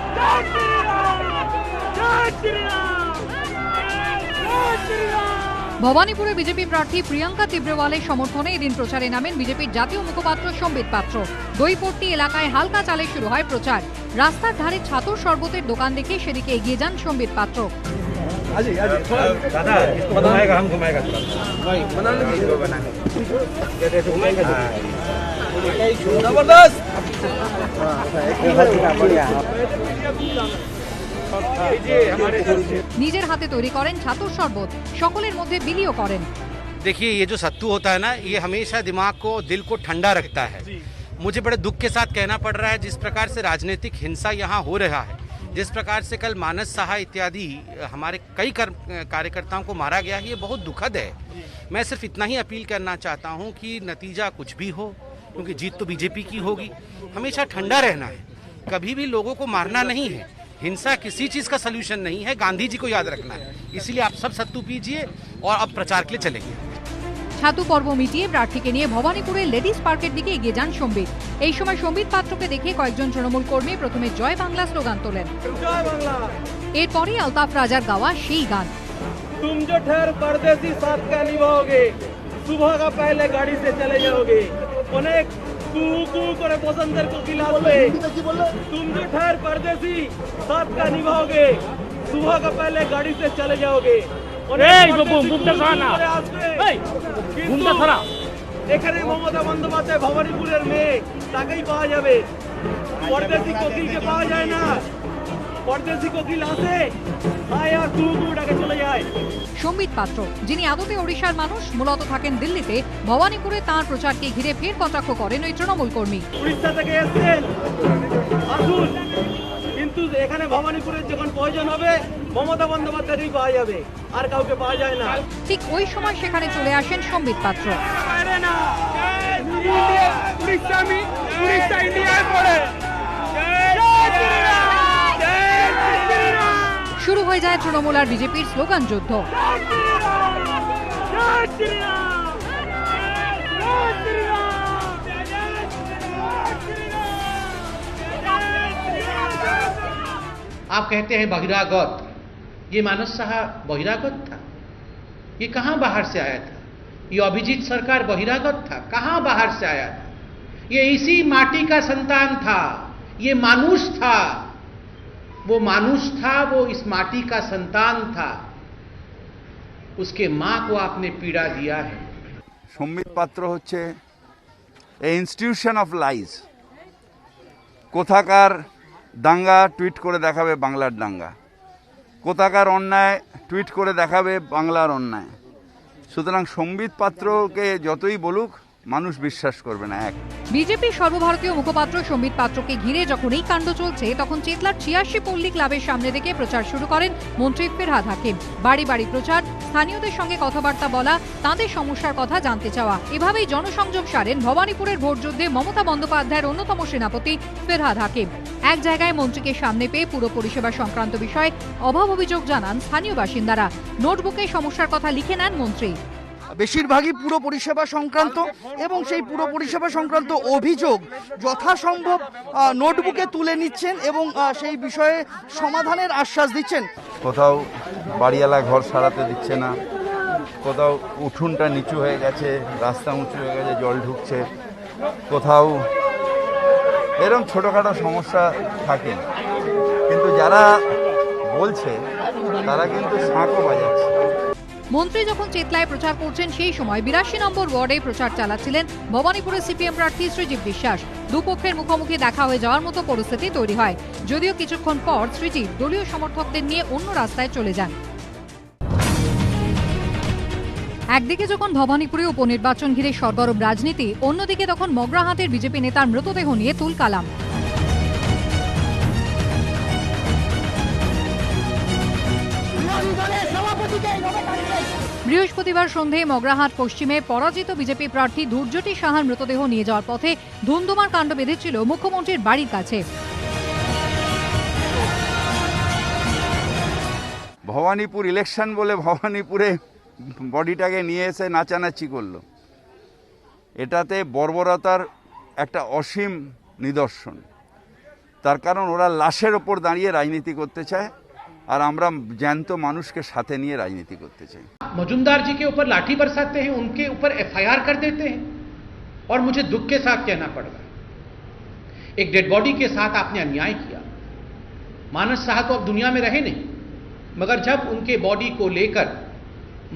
[SPEAKER 1] ভবানীপুরে বিজেপি প্রার্থী প্রিয়াঙ্কা তিব্রেওয়ালের সমর্থনে এদিন প্রচারে নামেন বিজেপির জাতীয় মুখপাত্র সম্বিত পাত্র। দইপট্টি এলাকায় হালকা চালে শুরু হয় প্রচার। রাস্তার ধারে ছাতুর শরবতের দোকান দেখে সেদিকে এগিয়ে যান সম্বিত পাত্র। নিজের হাতে তৈরি করেন ছাতুর শরবত, সকলের মধ্যে বিলিও করেন।
[SPEAKER 6] देखिए ये जो सत्तू होता है ना, ये हमेशा दिमाग को दिल को ठंडा रखता है। मुझे बड़े दुख के साथ कहना पड़ रहा है जिस प्रकार से राजनीतिक हिंसा यहाँ हो रहा है, जिस प्रकार से कल मानस सहाय इत्यादि हमारे कई कार्यकर्ताओं को मारा गया है, ये बहुत दुखद है। मैं सिर्फ इतना ही अपील करना चाहता हूँ कि नतीजा कुछ भी हो, क्योंकि जीत तो बीजेपी की होगी, हमेशा ठंडा रहना है, कभी भी लोगों को मारना नहीं है। हिंसा किसी चीज का सलूशन नहीं है, गांधी जी को याद रखना है। इसीलिए आप सब सत्तू पीजिए और अब प्रचार के लिए चलेंगे।
[SPEAKER 1] ছাতু পর্ব মিটিয়ে প্রার্থীকে নিয়ে ভবানীপুরের লেডিস পার্কের দিকে এগিয়ে যান সম্বিত। এই সময় সম্বিত পাত্রকে দেখে কয়েকজন তৃণমূল কর্মী প্রথমে জয় বাংলা স্লোগান তোলেন। এরপরই আলতাফ রাজার গাওয়া সেই গান।
[SPEAKER 22] तुम जो ठहर परदेसी साथ का निभाओगे, सुबह का पहले गाड़ी से चले जाओगे। অনেক কু কু করে বসন্তের কোকিল আসবে। तुम जो ठहर परदेसी साथ का निभाओगे, सुबह का पहले गाड़ी से चले जाओगे। এখানে মমতা বন্দ্যোপাধ্যায় ভবানীপুরের মেয়ে, তাকেই পাওয়া যাবে। পরদেশি কোকিলকে পাওয়া যায় না, পরদেশি কোকিল আসে আয় আর তু তু ডাকে চলে যায়।
[SPEAKER 1] সম্বিত পাত্র, যিনি আদতে ওড়িশার মানুষ, মূলত থাকেন দিল্লিতে, ভবানীপুরে তাঁর প্রচারকে ঘিরে ফের কটাক্ষ করেন ওই তৃণমূল কর্মী।
[SPEAKER 22] উড়িষ্যা থেকে এসেছেন, আসুন, কিন্তু এখানে ভবানীপুরের যখন প্রয়োজন হবে মমতা বন্দ্যোপাধ্যায়ই পাওয়া যাবে, আর কাউকে পাওয়া যায় না।
[SPEAKER 1] ঠিক ওই সময় সেখানে চলে আসেন সম্বিত পাত্র। শুরু হয়ে যায় তৃণমূল আর বিজেপির স্লোগান যুদ্ধ।
[SPEAKER 7] आप कहते हैं बहिरागत, ये मानस साहा बहिरागत था? ये कहां बाहर से आया था? ये अभिजीत सरकार बहिरागत था? कहां बाहर से आया था? ये इसी माटी का संतान था, ये मानुष था, वो मानुष था, वो इस माटी का संतान था, उसके मां को आपने पीड़ा दिया है।
[SPEAKER 23] সম্বিত পাত্র হচ্ছে এ ইনস্টিটিউশন অফ লাইজ। কোথাকার দাঙ্গা টুইট করে দেখাবে বাংলার দাঙ্গা, কোথাকার অন্যায় টুইট করে দেখাবে বাংলার অন্যায়। সুতরাং সম্বিত পাত্রকে যতই বলুক মানুষ বিশ্বাস করবে না। এক
[SPEAKER 1] বিজেপি সর্বভারতীয় মুখপাত্র সম্বিত পাত্রকে ঘিরে যখন এই কাণ্ড চলছে, তখন চেতলার ৮৬ পল্লী ক্লাবের সামনে থেকে প্রচার শুরু করেন মন্ত্রী ফেরহাদ হাকিম। বাড়ি বাড়ি প্রচার, স্থানীয়দের সঙ্গে কথাবার্তা বলা, তাঁদের সমস্যার কথা জানতে চাওয়া। এভাবেই জনসংযোগ সারেন ভবানীপুরের ভোটযুদ্ধে মমতা বন্দ্যোপাধ্যায়ের অন্যতম সেনাপতি ফেরহাদ হাকিম। এক জায়গায় মন্ত্রীকে সামনে পেয়ে পুরো পরিষেবা সংক্রান্ত বিষয়ে অভাব অভিযোগ জানান স্থানীয় বাসিন্দারা। নোটবুকে সমস্যার কথা লিখে নেন মন্ত্রী।
[SPEAKER 24] বেশিরভাগই পুরো পরিষেবা সংক্রান্ত, এবং সেই পুরো পরিষেবা সংক্রান্ত অভিযোগ যথাসম্ভব নোটবুকে তুলে নিচ্ছেন এবং সেই বিষয়ে সমাধানের আশ্বাস দিচ্ছেন।
[SPEAKER 23] কোথাও বাড়িওয়ালা ঘর সারাতে দিচ্ছে না, কোথাও উঠোনটা নিচু হয়ে গেছে, রাস্তা উঁচু হয়ে গেছে, জল ঢুকছে, কোথাও এরকম ছোটোখাটো সমস্যা থাকে। কিন্তু যারা বলছে তারা কিন্তু শাঁখও বাজাচ্ছে।
[SPEAKER 1] মন্ত্রী যখন চেতলায় প্রচার করছেন সেই সময় 82 নম্বর ওয়ার্ডে প্রচার চালাচ্ছিলেন ভবানীপুরের সিপিএম প্রার্থী শ্রীজিৎ বিশ্বাস। দুপক্ষের মুখোমুখি দেখা হয়ে যাওয়ার মতো পরিস্থিতি তৈরি হয়, যদিও কিছুক্ষণ পর শ্রীজিৎ দলীয় সমর্থকদের নিয়ে অন্য রাস্তায় চলে যান। একদিকে যখন ভবানীপুরে উপনির্বাচন ঘিরে সরগরম রাজনীতি, অন্যদিকে তখন মগরাহাটের বিজেপি নেতার মৃতদেহ নিয়ে তুলকালাম। বৃহস্পতিবার সন্ধে মগরাহাট পশ্চিমে পরাজিত বিজেপি প্রার্থী দুর্যটি সাহার মৃতদেহ নিয়ে যাওয়ার পথে ধুন্ধুমার কাণ্ড বেঁধেছিল মুখ্যমন্ত্রীর বাড়ির কাছে।
[SPEAKER 23] ভবানীপুর ইলেকশন বলে ভবানীপুরে বডিটাকে নিয়ে এসে নাচানাচি করলো, এটাতে বর্বরতার একটা অসীম নিদর্শন। তার কারণ ওরা লাশের ওপর দাঁড়িয়ে রাজনীতি করতে চায়, और আমরা জ্যান্ত মানুষকে সাথে নিয়ে রাজনীতি করতে চাই।
[SPEAKER 7] मजुमदार जी के ऊपर लाठी बरसाते हैं, उनके ऊपर एफआईआर कर देते हैं, और मुझे दुख के साथ कहना पड़ रहा है एक डेड बॉडी के साथ आपने अन्याय किया। मानस साहा तो अब दुनिया में रहे नहीं, मगर जब उनके बॉडी को लेकर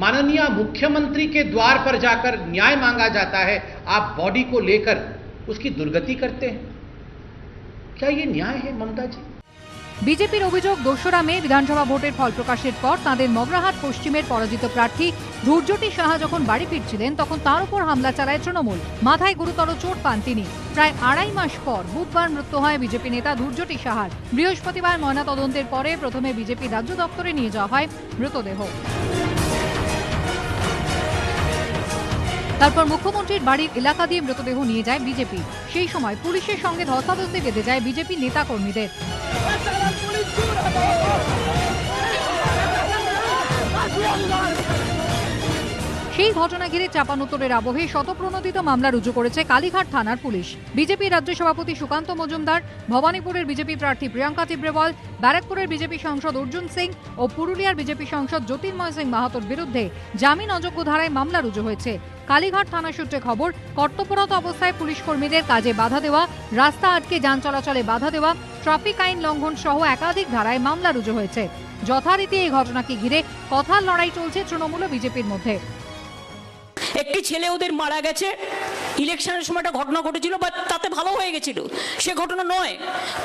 [SPEAKER 7] माननीय मुख्यमंत्री के द्वार पर जाकर न्याय मांगा जाता है, आप बॉडी को लेकर उसकी दुर्गति करते हैं। क्या ये न्याय है ममता जी?
[SPEAKER 1] বিজেপির অভিযোগ, 2রা মে বিধানসভা ভোটের ফল প্রকাশের পর তাদের মগরাহাট পশ্চিমের পরাজিত প্রার্থী দুর্যটি সাহা যখন বাড়ি ফিরছিলেন তখন তার উপর হামলা চালায় তৃণমূল। মাথায় গুরুতর চোট পান তিনি। প্রায় 2.5 মাস পর বুধবার মৃত্যু হয় বিজেপি নেতা দুর্যটি সাহার। বৃহস্পতিবার ময়নাতদন্তের পরে প্রথমে বিজেপি রাজ্য দপ্তরে নিয়ে যাওয়া হয় মৃতদেহ। তারপর মুখ্যমন্ত্রীর বাড়ির এলাকা দিয়ে মৃতদেহ নিয়ে যায় বিজেপি। সেই সময় পুলিশের সঙ্গে ধস্তাধস্তি বেঁধে যায় বিজেপি নেতাকর্মীদের। সেই ঘটনা ঘিরে চাপানোতরের আবহে শতপ্রণোদিত মামলা রুজু করেছে কালীঘাট থানার পুলিশ। বিজেপি রাজ্য সভাপতি সুকান্ত মজুমদার, ভবানীপুরের বিজেপি প্রার্থী প্রিয়াঙ্কা তিব্রেওয়াল, ব্যারাকপুরের বিজেপি সাংসদ অর্জুন সিং ও পুরুলিয়ার বিজেপি সাংসদ জ্যোতির্ময় সিং মাহাতোর বিরুদ্ধে জামিন অযোগ্য ধারায় মামলা রুজু হয়েছে। কালীঘাট থানা সূত্রে খবর, কর্তব্যরত অবস্থায় পুলিশ কর্মীদের কাজে বাধা দেওয়া, রাস্তা আটকে যান চলাচলে বাধা দেওয়া, ট্রাফিক আইন লঙ্ঘন সহ একাধিক ধারায় মামলা রুজু হয়েছে। যথারীতি এই ঘটনাকে ঘিরে কথার লড়াই চলছে তৃণমূল ও বিজেপির মধ্যে।
[SPEAKER 8] একটি ছেলে ওদের মারা গেছে, ইলেকশনের সময় একটা ঘটনা ঘটেছিল, বা তাতে ভালো হয়ে গেছিল, সে ঘটনা নয়।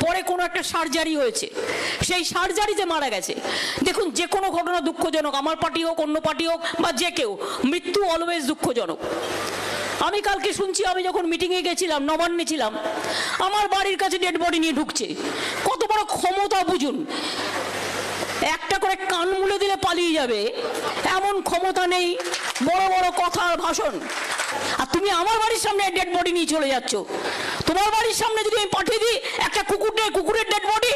[SPEAKER 8] পরে কোনো একটা সার্জারি হয়েছে, সেই সার্জারিতে মারা গেছে। দেখুন, যে কোনো ঘটনা দুঃখজনক, আমার পার্টি হোক, অন্য পার্টি হোক, বা যে কেউ, মৃত্যু অলওয়েজ দুঃখজনক। আমি কালকে শুনছি, আমি যখন মিটিংয়ে গেছিলাম, নবান্নে ছিলাম, আমার বাড়ির কাছে ডেড বডি নিয়ে ঢুকছে। কত বড় ক্ষমতা বুঝুন, একটা করে কান মুলে দিলে পালিয়ে যাবে এমন ক্ষমতা নেই, বড় বড় কথার ভাষণ। আর তুমি আমার বাড়ির সামনে ডেড বডি নিয়ে চলে যাচ্ছ। তোমার বাড়ির সামনে যদি আমি পাঠিয়ে দিই একটা কুকুরের ডেড বডি,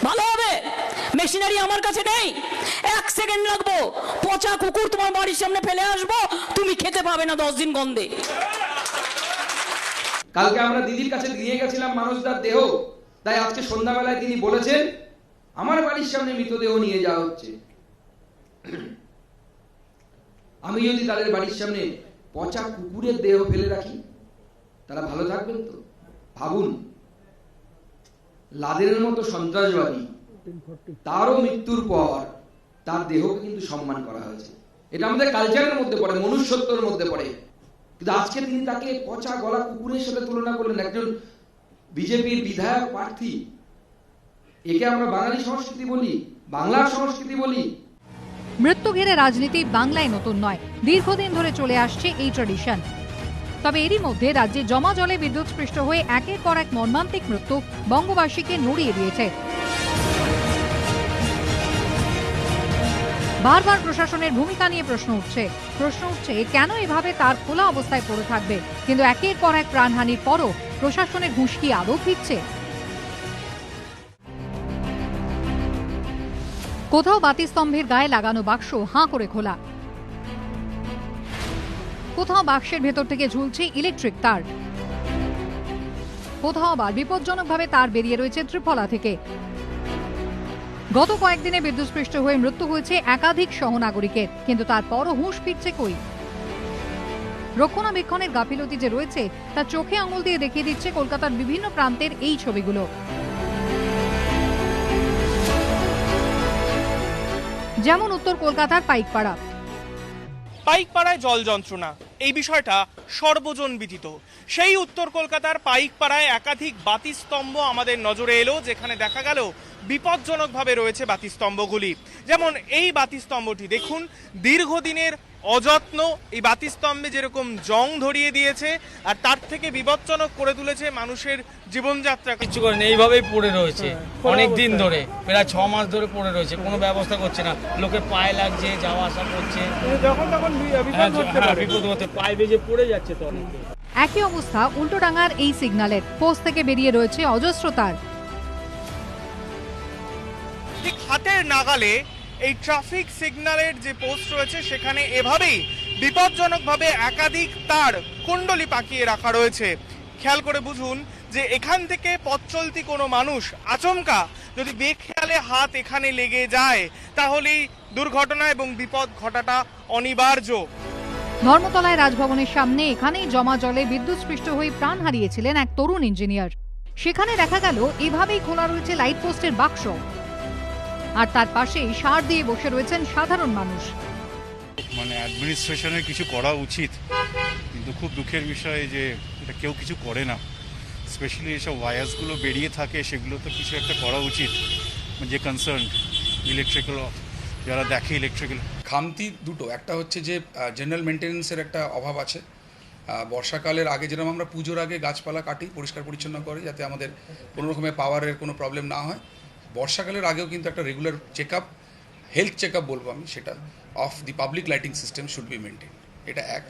[SPEAKER 8] ভালো হবে? মেশিনারি আমার কাছে নেই, 1 সেকেন্ড লাগবো, পচা কুকুর তোমার বাড়ির সামনে ফেলে আসবো, তুমি খেতে পাবে না 10 দিন গন্ধে।
[SPEAKER 9] কালকে আমরা দিদির কাছে দিয়ে গেছিলাম মানুষদার দেহ, তাই আজকে সন্ধ্যাবেলায় তিনি বলেছেন আমার বাড়ির সামনে মৃতদেহ নিয়ে যাওয়া হচ্ছে। আমি যদি তাদের বাড়ির সামনে পচা কুকুরের দেহ ফেলে রাখি, তারা ভালো থাকবেন তো? ভাবুন, লাদেনের মতো সন্ত্রাসবাদী, তারও মৃত্যুর পর তার দেহকে কিন্তু সম্মান করা হয়েছে। এটা আমাদের কালচারের মধ্যে পড়ে, মনুষ্যত্বের মধ্যে পড়ে। কিন্তু আজকে তিনি তাকে পচা গলা কুকুরের সাথে তুলনা করলেন, একজন বিজেপির বিধায়ক প্রার্থী। একে আমরা বাঙালি সংস্কৃতি বলি, বাংলার সংস্কৃতি বলি।
[SPEAKER 1] মৃত্যু ঘিরে রাজনীতি বাংলায় নতুন নয়, দীর্ঘদিন ধরে চলে আসছে এই ট্র্যাডিশন। তবে এরই মধ্যে রাজ্যে জমা জলে বিদ্যুৎস্পৃষ্ট হয়ে একের পর এক মর্মান্তিক মৃত্যু বঙ্গবাসীকে নড়িয়ে দিয়েছে। বারবার প্রশাসনের ভূমিকা নিয়ে প্রশ্ন উঠছে কেন এভাবে তার খোলা অবস্থায় পড়ে থাকবে, কিন্তু একের পর এক প্রাণহানির পরও প্রশাসনের হুঁশ কি আদৌ ফিরছে? কোথাও বাতিস্তম্ভের গায়ে লাগানো বাক্স হাঁ করে খোলা, কোথাও বাক্সের ভেতর থেকে ঝুলছে ইলেকট্রিক তার, কোথাও আবার বিপজ্জনকভাবে তার বেরিয়ে রয়েছে ত্রিফলা থেকে। গত কয়েকদিনে বিদ্যুৎস্পৃষ্ট হয়ে মৃত্যু হয়েছে একাধিক সহনাগরিকের, কিন্তু তারপরও হুঁশ ফিরছে কই? রক্ষণাবেক্ষণের গাফিলতি যে রয়েছে তা চোখে আঙুল দিয়ে দেখিয়ে দিচ্ছে কলকাতার বিভিন্ন প্রান্তের এই ছবিগুলো। যেমন উত্তর কলকাতার পাইকপাড়া,
[SPEAKER 10] পাইকপাড়ায় জল যন্ত্রণা, এই বিষয়টা সর্বজন বিদিত। সেই উত্তর কলকাতার পাইকপাড়ায় একাধিক বাতিস্তম্ভ আমাদের নজরে এলো, যেখানে দেখা গেল বিপজ্জনকভাবে রয়েছে বাতিস্তম্ভগুলি। যেমন এই বাতিস্তম্ভটি দেখুন, দীর্ঘদিনের অযত্ন এই বাতিস্তম্ভে যেরকম জং ধরিয়ে দিয়েছে, আর তার থেকে বিপজ্জনক করে তুলেছে মানুষের জীবনযাত্রা।
[SPEAKER 12] কিছু করে নেই, এইভাবেই পড়ে রয়েছে অনেক দিন ধরে, প্রায় 6 মাস ধরে পড়ে রয়েছে, কোনো ব্যবস্থা করছে না। লোকের পায়ে লাগছে, যাওয়া আসা করছে, যখন তখন বিপদ হতে পায়ে বেজে পড়ে যাচ্ছে। তো
[SPEAKER 1] একই অবস্থা উল্টোডাঙ্গার এই সিগন্যালের পোস্ট থেকে বেরিয়ে রয়েছে অজস্র তার।
[SPEAKER 10] ঠিক হাতের নাগালে এই ট্রাফিক সিগন্যালের যে পোস্ট রয়েছে সেখানে এভাবেই বিপজ্জনকভাবে একাধিক তার কুণ্ডলি পাকিয়ে রাখা রয়েছে। খেয়াল করে বুঝুন যে এখান থেকে পথ চলতি কোনো মানুষ আচমকা যদি বেখেয়ালে হাত এখানে লেগে যায় তাহলেই দুর্ঘটনা এবং বিপদ ঘটাটা অনিবার্য।
[SPEAKER 1] ধর্মতলায় রাজভবনের সামনে এখানেই জমা জলে বিদ্যুৎস্পৃষ্ট হয়ে প্রাণ হারিয়েছিলেন এক তরুণ ইঞ্জিনিয়ার। সেখানে দেখা গেল এভাবেই খোলা রয়েছে লাইট পোস্টের বাক্স, আর তার পাশেই সার দিয়ে বসে রয়েছেন সাধারণ মানুষ।
[SPEAKER 14] মানে অ্যাডমিনিস্ট্রেশনের কিছু করা উচিত, কিন্তু খুব দুঃখের বিষয় যে এটা কেউ কিছু করে না। স্পেশালি এসব ওয়্যারসগুলো বেরিয়ে থাকে, সেগুলো তো কিছু একটা করা উচিত। যে কনসার্ন ইলেকট্রিক্যাল, যারা দেখে ইলেকট্রিক্যাল,
[SPEAKER 15] খামতি দুটো। একটা হচ্ছে যে জেনারেল মেনটেন্যান্সের একটা অভাব আছে। বর্ষাকালের আগে যেরকম আমরা পুজোর আগে গাছপালা কাটি, পরিষ্কার পরিচ্ছন্ন করে, যাতে আমাদের কোনো রকমের পাওয়ারের কোনো প্রবলেম না হয়। বর্ষাকালের আগেও কিন্তু একটা রেগুলার চেকআপ, হেলথ চেকআপ বলবো আমি, সেটা of the public lighting system should be maintain. এটা এক।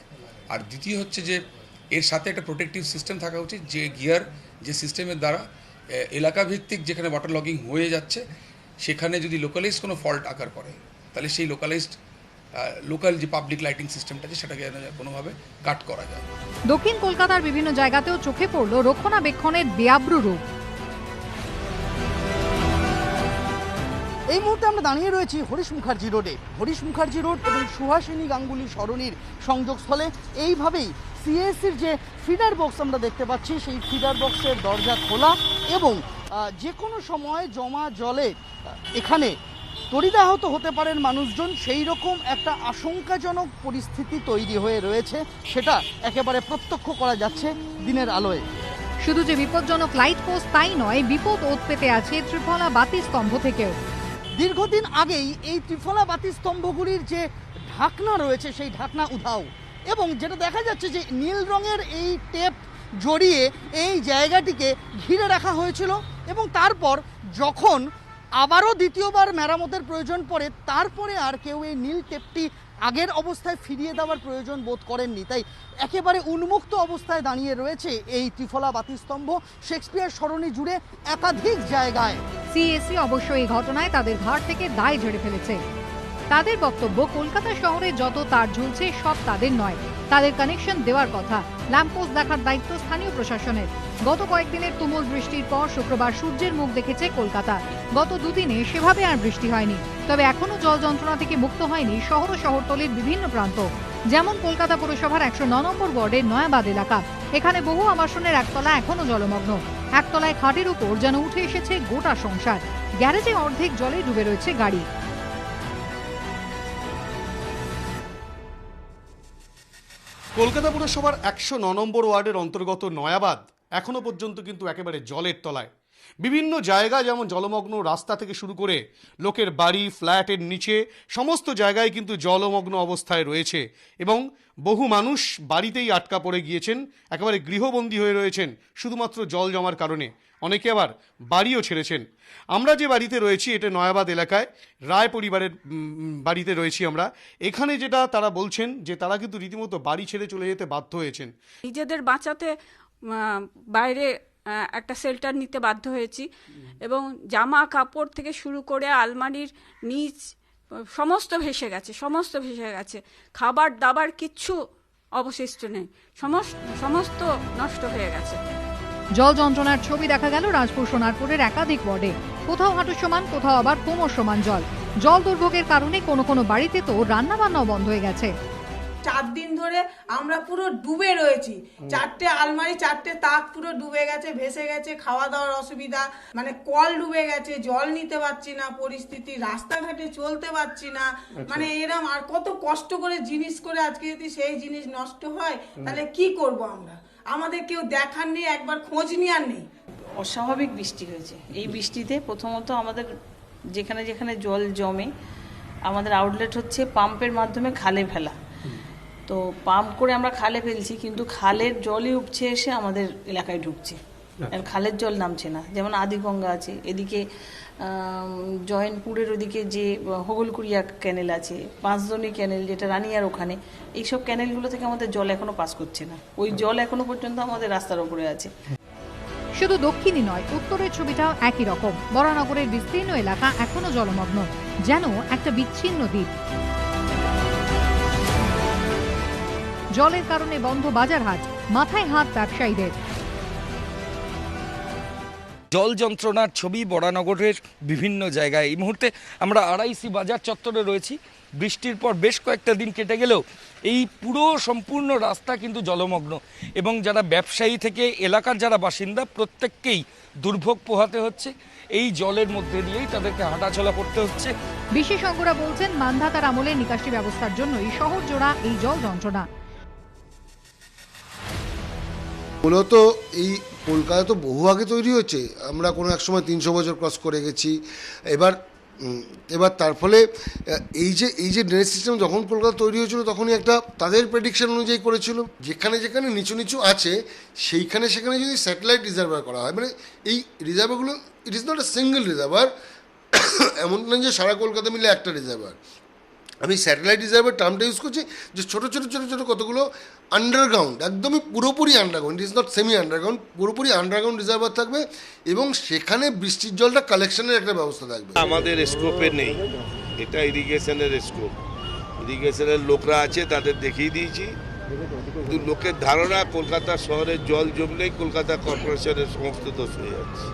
[SPEAKER 15] আর দ্বিতীয় হচ্ছে যে এর সাথে একটা প্রোটেক্টিভ সিস্টেম থাকা উচিত, যে গিয়ার, যে সিস্টেমের দ্বারা এলাকা ভিত্তিক যেখানে ওয়াটার লগিং হয়ে যাচ্ছে সেখানে যদি লোকালাইজড কোনো ফল্ট আকার করে, তাহলে সেই লোকাল যে পাবলিক লাইটিং সিস্টেমটা আছে সেটাকে কোনোভাবে কাট করা যায়।
[SPEAKER 1] দক্ষিণ কলকাতার বিভিন্ন জায়গাতেও চোখে পড়ল রক্ষণাবেক্ষণের বেআব্রু রূপ।
[SPEAKER 24] এই মুহূর্তে আমরা দাঁড়িয়ে রয়েছি হরিশ মুখার্জি রোডে। হরিশ মুখার্জি রোড এবং সুহাসিনী গাঙ্গুলি সরণির সংযোগস্থলে এইভাবেই সিএসসির যে ফিডার বক্স আমরা দেখতে পাচ্ছি, সেই ফিডার বক্সের দরজা খোলা এবং যে কোনো সময় জমা জলে এখানে তড়িদাহত হতে পারেন মানুষজন, সেই রকম একটা আশঙ্কাজনক পরিস্থিতি তৈরি হয়ে রয়েছে। সেটা একেবারে প্রত্যক্ষ করা যাচ্ছে দিনের আলোয়।
[SPEAKER 1] শুধু যে বিপজ্জনক লাইট পোস্ট তাই নয়, বিপদ ওত পেতে আছে ত্রিফলা বাতি স্তম্ভ থেকেও।
[SPEAKER 24] দীর্ঘদিন আগেই এই ত্রিফলা বাতি স্তম্ভগুলির যে ঢাকনা রয়েছে সেই ঢাকনা উধাও, এবং যেটা দেখা যাচ্ছে যে নীল রঙের এই টেপ জড়িয়ে এই জায়গাটিকে ঘিরে রাখা হয়েছিল, এবং তারপর যখন আবারও দ্বিতীয়বার মেরামতের প্রয়োজন পড়ে তারপরে আর কেউ এই নীল টেপটি আগের অবস্থায় ফিরিয়ে দেওয়ার প্রয়োজন বোধ করেননি। তাই একেবারে উন্মুক্ত অবস্থায় দাঁড়িয়ে রয়েছে এই ত্রিফলা বাতিস্তম্ভ শেক্সপিয়ার সরণি জুড়ে একাধিক জায়গায়।
[SPEAKER 1] সিএসসি অবশ্য এই ঘটনায় তাদের ঘাট থেকে দায় ঝেড়ে ফেলেছে। তাদের বক্তব্য, কলকাতা শহরে যত তার ঝুলছে সব তাদের নয়, তাদের কানেকশন দেওয়ার কথা। ল্যাম্পপোস্ট দেখার দায়িত্ব স্থানীয় প্রশাসনের। গত কয়েকদিনের তুমুল বৃষ্টির পর শুক্রবার সূর্যের মুখ দেখেছে কলকাতা। গত দুদিনে সেভাবে আর বৃষ্টি হয়নি, তবে এখনো জল যন্ত্রণা থেকে মুক্ত হয়নি শহর ও শহরতলির বিভিন্ন প্রান্ত। যেমন কলকাতা পুরসভার 109 নম্বর ওয়ার্ডের নয়াবাদ এলাকা। এখানে বহু আবাসনের একতলা এখনো জলমগ্ন। একতলায় খাটের উপর যেন উঠে এসেছে গোটা সংসার। গ্যারেজে অর্ধেক জলে ডুবে রয়েছে গাড়ি।
[SPEAKER 25] কলকাতা পুরসভার 109 নম্বর ওয়ার্ডের অন্তর্গত নয়াবাদ এখনো পর্যন্ত কিন্তু একেবারে জলের তলায়। বিভিন্ন জায়গা যেমন জলমগ্ন, রাস্তা থেকে শুরু করে লোকের বাড়ি, ফ্ল্যাটের নিচে সমস্ত জায়গায় কিন্তু জলমগ্ন অবস্থায় রয়েছে, এবং বহু মানুষ বাড়িতেই আটকা পড়ে গিয়েছেন, একেবারে গৃহবন্দী হয়ে রয়েছেন শুধুমাত্র জল জমার কারণে। অনেকে আবার বাড়িও ছেড়েছেন। আমরা যে বাড়িতে রয়েছি এটা নয়াবাদ এলাকায় রায় পরিবারের বাড়িতে রয়েছি আমরা। এখানে যেটা তারা বলছেন যে তারা কিন্তু রীতিমতো বাড়ি ছেড়ে চলে যেতে বাধ্য হয়েছেন।
[SPEAKER 26] নিজেদের বাঁচাতে বাইরে একটা শেল্টার নিতে বাধ্য হয়েছি, এবং জামা কাপড় থেকে শুরু করে আলমারির নিচ সমস্ত ভেসে গেছে। খাবার দাবার কিচ্ছু অবশিষ্ট নেই, সমস্ত নষ্ট হয়ে গেছে।
[SPEAKER 1] জল যন্ত্রণার ছবি দেখা গেল রাজপুর সোনারপুরের একাধিক ওয়ার্ডে। কোথাও হাঁটু সমান, কোথাও আবার কোমর সমান জল। জল দুর্ভোগের কারণে কোনো কোনো বাড়িতে তো রান্না বান্নাও বন্ধ হয়ে গেছে।
[SPEAKER 2] 4 দিন ধরে আমরা পুরো ডুবে রয়েছি। 4টে আলমারি 4টে তাক পুরো ডুবে গেছে, ভেসে গেছে, খাওয়া দাওয়ার অসুবিধা, মানে কল ডুবে গেছে, জল নিতে পারছি না পরিস্থিতি, রাস্তাঘাটে চলতে পারছি না, মানে এরকম। আর কত কষ্ট করে জিনিস করে আজকে যদি সেই জিনিস নষ্ট হয় তাহলে কি করব আমরা? আমাদের কেউ দেখার নেই, একবার খোঁজ নেওয়ার নেই।
[SPEAKER 3] অস্বাভাবিক বৃষ্টি হয়েছে। এই বৃষ্টিতে প্রথমত আমাদের যেখানে যেখানে জল জমে আমাদের আউটলেট হচ্ছে পাম্পের মাধ্যমে খালে ফেলা। তো পাম্প করে আমরা খালে ফেলছি, কিন্তু খালের জলই উপচে এসে আমাদের এলাকায় ঢুকছে, আর খালের জল নামছে না। যেমন আদিগঙ্গা আছে, এদিকে জয়নপুরের ওদিকে যে হোগলকুড়িয়া ক্যানেল আছে, পাঁচজনী ক্যানেল যেটা রানিয়ার ওখানে, এইসব ক্যানেলগুলো থেকে আমাদের জল এখনো পাস করছে না। ওই জল এখনো পর্যন্ত আমাদের রাস্তার উপরে আছে।
[SPEAKER 1] শুধু দক্ষিণই নয়, উত্তরের ছবিটাও একই রকম। বরানগরের বিস্তীর্ণ এলাকা এখনো জলমগ্ন, যেন একটা বিচ্ছিন্ন দ্বীপ। জলের কারণে বন্ধ বাজারহাট, মাথায় হাত ব্যবসায়ীদের।
[SPEAKER 4] জল যন্ত্রণার ছবি বরানগরের বিভিন্ন জায়গায়। এই মুহূর্তে আমরা আড়াইসি বাজার চত্বরে রয়েছি। বৃষ্টির পর বেশ কয়েকটা দিন কেটে গেলেও এই পুরো সম্পূর্ণ রাস্তা কিন্তু জলমগ্ন, এবং যারা ব্যবসায়ী থেকে এলাকার যারা বাসিন্দা প্রত্যেককেই দুর্ভোগ পোহাতে হচ্ছে। এই জলের মধ্যে দিয়েই তাদেরকে হাঁটাচলা করতে হচ্ছে।
[SPEAKER 1] বিশেষজ্ঞরা বলছেন মান্ধাতার আমলে নিকাশি ব্যবস্থার জন্যই শহর জোড়া এই জল যন্ত্রণা।
[SPEAKER 13] মূলত এই কলকাতা তো বহু আগে তৈরি হয়েছে, আমরা কোনো এক সময় 300 বছর ক্রস করে গেছি। এবার তার ফলে এই যে ড্রেনেজ সিস্টেম যখন কলকাতা তৈরি হয়েছিল তখনই একটা তাদের প্রেডিকশন অনুযায়ী করেছিল, যেখানে যেখানে নিচু নিচু আছে সেইখানে সেখানে যদি স্যাটেলাইট রিজার্ভার করা হয়, মানে এই রিজার্ভারগুলো it is not a single reservoir, এমন না যে সারা কলকাতা মিলে একটা রিজার্ভার। আমি স্যাটেলাইট রিজার্ভার টার্মটা ইউজ করছি, যে ছোটো ছোটো ছোটো ছোটো কতগুলো আন্ডারগ্রাউন্ড, একদমই পুরোপুরি underground, it is not semi underground, পুরোপুরি আন্ডারগ্রাউন্ড রিজার্ভার থাকবে, এবং সেখানে বৃষ্টির জলটা কালেকশনের একটা ব্যবস্থা থাকবে।
[SPEAKER 16] আমাদের স্কোপে নেই, এটা ইরিগেশনের স্কোপ। ইরিগেশনের লোকরা আছে, তাদের দেখিয়ে দিয়েছি। কিন্তু লোকের ধারণা কলকাতা শহরে জল জমলেই কলকাতা কর্পোরেশনের সমস্ত দোষ হয়ে যাচ্ছে।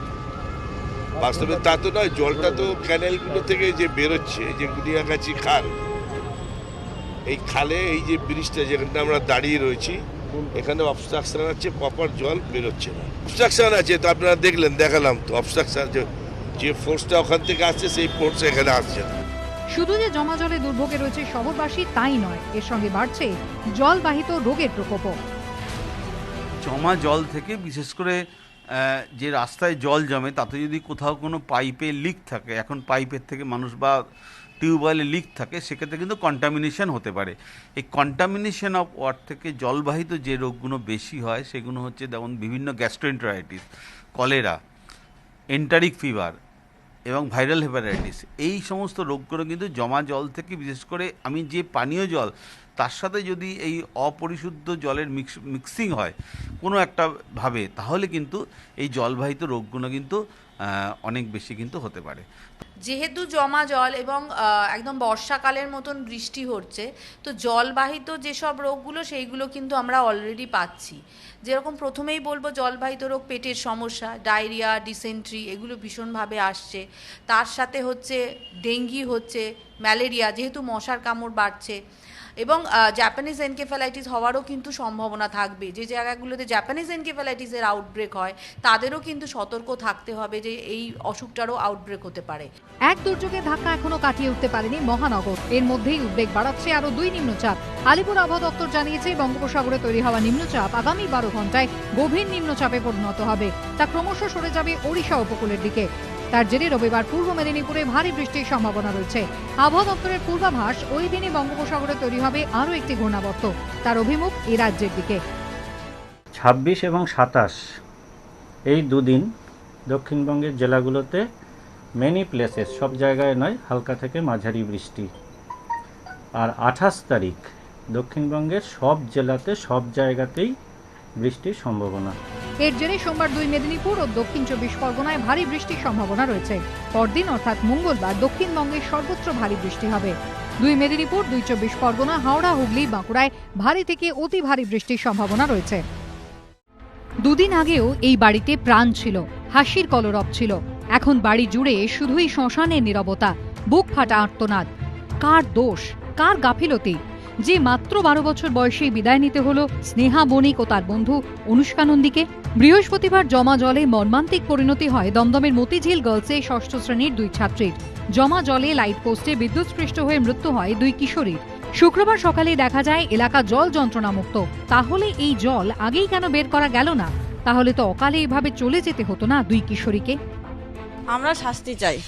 [SPEAKER 16] বাস্তবে তা তো নয়। জলটা তো ক্যানেলগুলো থেকে যে বেরোচ্ছে, যে গুনিয়াগাছি খাল, এই খালে এই যে ব্রিজটা যেখানে আমরা দাঁড়িয়ে রয়েছি, এখানে অবস্ট্রাকশন আছে, প্রপার জল বেরোচ্ছে না। অবস্ট্রাকশন আছে তো আপনারা দেখলেন, দেখালাম তো অবস্ট্রাকশন, যে ফোর্সটা ওখান থেকে আসছে সেই ফোর্স এখানে আসছে না।
[SPEAKER 1] শুধু যে জমা জলে দুর্ভোগে রয়েছে শহরবাসী তাই নয়, এর সঙ্গে বাড়ছে জলবাহিত রোগের প্রকোপও।
[SPEAKER 18] জমা জল থেকে বিশেষ করে যে রাস্তায় জল জমে তাতে যদি কোথাও কোনো পাইপে লিক থাকে, এখন পাইপের থেকে মানুষ বা টিউবওয়েলে লিক থাকে, সেক্ষেত্রে কিন্তু কন্টামিনেশন হতে পারে। এই কন্টামিনেশন অফ ওয়াটার থেকে জলবাহিত যে রোগগুলো বেশি হয় সেগুলো হচ্ছে যেমন বিভিন্ন গ্যাস্ট্রোএন্টারাইটিস, কলেরা, এন্টারিক ফিভার এবং ভাইরাল হেপাটাইটিস। এই সমস্ত রোগগুলো কিন্তু জমা জল থেকে, বিশেষ করে আমি যে পানীয় জল তার সাথে যদি এই অপরিশুদ্ধ জলের মিক্সিং হয় কোনো একটা ভাবে, তাহলে কিন্তু এই জলবাহিত রোগগুলো কিন্তু অনেক বেশি কিন্তু হতে পারে।
[SPEAKER 27] যেহেতু জমা জল এবং একদম বর্ষাকালের মতন বৃষ্টি হচ্ছে, তো জলবাহিত যেসব রোগগুলো সেইগুলো কিন্তু আমরা অলরেডি পাচ্ছি। যেরকম প্রথমেই বলবো, জলবাহিত রোগ পেটের সমস্যা, ডায়রিয়া, ডিসেন্ট্রি, এগুলো ভীষণভাবে আসছে। তার সাথে হচ্ছে ডেঙ্গি হচ্ছে, ম্যালেরিয়া, যেহেতু মশার কামড় বাড়ছে, এবং জাপানিজ এনকেফ্যালাইটিস হওয়ারও কিন্তু সম্ভাবনা থাকবে। যে জায়গাগুলোতে জাপানিজ এনকেফ্যালাইটিসের আউটব্রেক হয় তাদেরও কিন্তু সতর্ক থাকতে হবে যে এই অসুখটারও আউটব্রেক হতে পারে।
[SPEAKER 1] এক দুর্যোগের ধাক্কা এখনো কাটিয়ে উঠতে পারেনি মহানগর। এর মধ্যেই উদ্বেগ বাড়াচ্ছে আরো 2 নিম্নচাপ। আলিপুর আবহাওয়া দপ্তর জানিয়েছে, বঙ্গোপসাগরে তৈরি হওয়া নিম্নচাপ আগামী 12 ঘন্টায় গভীর নিম্নচাপে পরিণত হবে। তা ক্রমশ সরে যাবে ওড়িশা উপকূলের দিকে। তার জেরে রবিবার পূর্ব মেদিনীপুরে ভারী বৃষ্টির সম্ভাবনা রয়েছে। আবহাওয়া দপ্তরের পূর্বাভাস, ওই দিনই বঙ্গোপসাগরে তৈরি হবে আরও একটি ঘূর্ণাবর্ত, তার অভিমুখ এই রাজ্যের দিকে।
[SPEAKER 28] 26 এবং 27 এই দুদিন দক্ষিণবঙ্গের জেলাগুলোতে মেনি প্লেসেস, সব জায়গায় নয়, হালকা থেকে মাঝারি বৃষ্টি। আর 28 তারিখ দক্ষিণবঙ্গের সব জেলাতে, সব জায়গাতেই বৃষ্টির সম্ভাবনা।
[SPEAKER 1] এর জেরে সোমবার 2 মেদিনীপুর ও দক্ষিণ 24 পরগনায় ভারী বৃষ্টির সম্ভাবনা রয়েছে। পরদিন অর্থাৎ মঙ্গলবার দক্ষিণবঙ্গের সর্বত্র ভারী বৃষ্টি হবে। 2 মেদিনীপুর, 2 24 পরগনা, হাওড়া, হুগলি, বাঁকুড়ায় ভারী থেকে অতি ভারী বৃষ্টির সম্ভাবনা রয়েছে। দুদিন আগেও এই বাড়িতে প্রাণ ছিল, হাসির কলরব ছিল। এখন বাড়ি জুড়ে শুধুই শ্মশানের নীরবতা, বুক ফাটা আর্তনাদ। কার দোষ, কার গাফিলতি? যে মাত্র 12 বছর বয়সেই বিদায় নিতে হলো স্নেহা বণিক ও তার বন্ধু অনুষ্কা নন্দীকে। বৃহস্পতিবার জমা জলে মর্মান্তিক পরিণতি হয় দমদমের মতিঝিল গার্লসে 6ষ্ঠ শ্রেণীর 2 ছাত্রীর। জমা জলে লাইট পোস্টে বিদ্যুৎস্পৃষ্ট হয়ে মৃত্যু হয় 2 কিশোরীর। শুক্রবার সকালে দেখা যায় এলাকা জল যন্ত্রণামুক্ত। তাহলে এই জল আগেই কেন বের করা গেল না? তাহলে তো অকালে এভাবে চলে যেতে হতো না 2 কিশোরীকে।
[SPEAKER 5] আমরা শাস্তি চাই।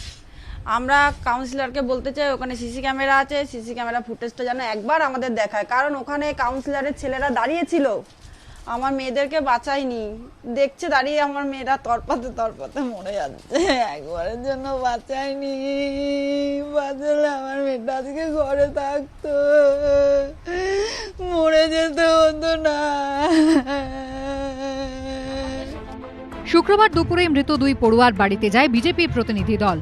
[SPEAKER 5] আমরা কাউন্সিলরকে বলতে চাই ওখানে সিসি ক্যামেরা আছে, সিসি ক্যামেরা ফুটেজটা যেন একবার আমাদের দেখায়, কারণ ওখানে কাউন্সিলরের ছেলেরা দাঁড়িয়েছিল, আমার মেয়েদেরকে বাঁচায়নি, দেখছে দাঁড়িয়ে আমার মেয়েরা তরপাতে মরে যাচ্ছে, একবারের জন্য বাঁচায়নি। বাঁচালে আমার মেয়েটা আজকে ঘরে থাকতো, মরে যেতে হতো না।
[SPEAKER 1] শুক্রবার দুপুরে মৃত 2 পড়ুয়ার বাড়িতে যায় বিজেপির প্রতিনিধি দল।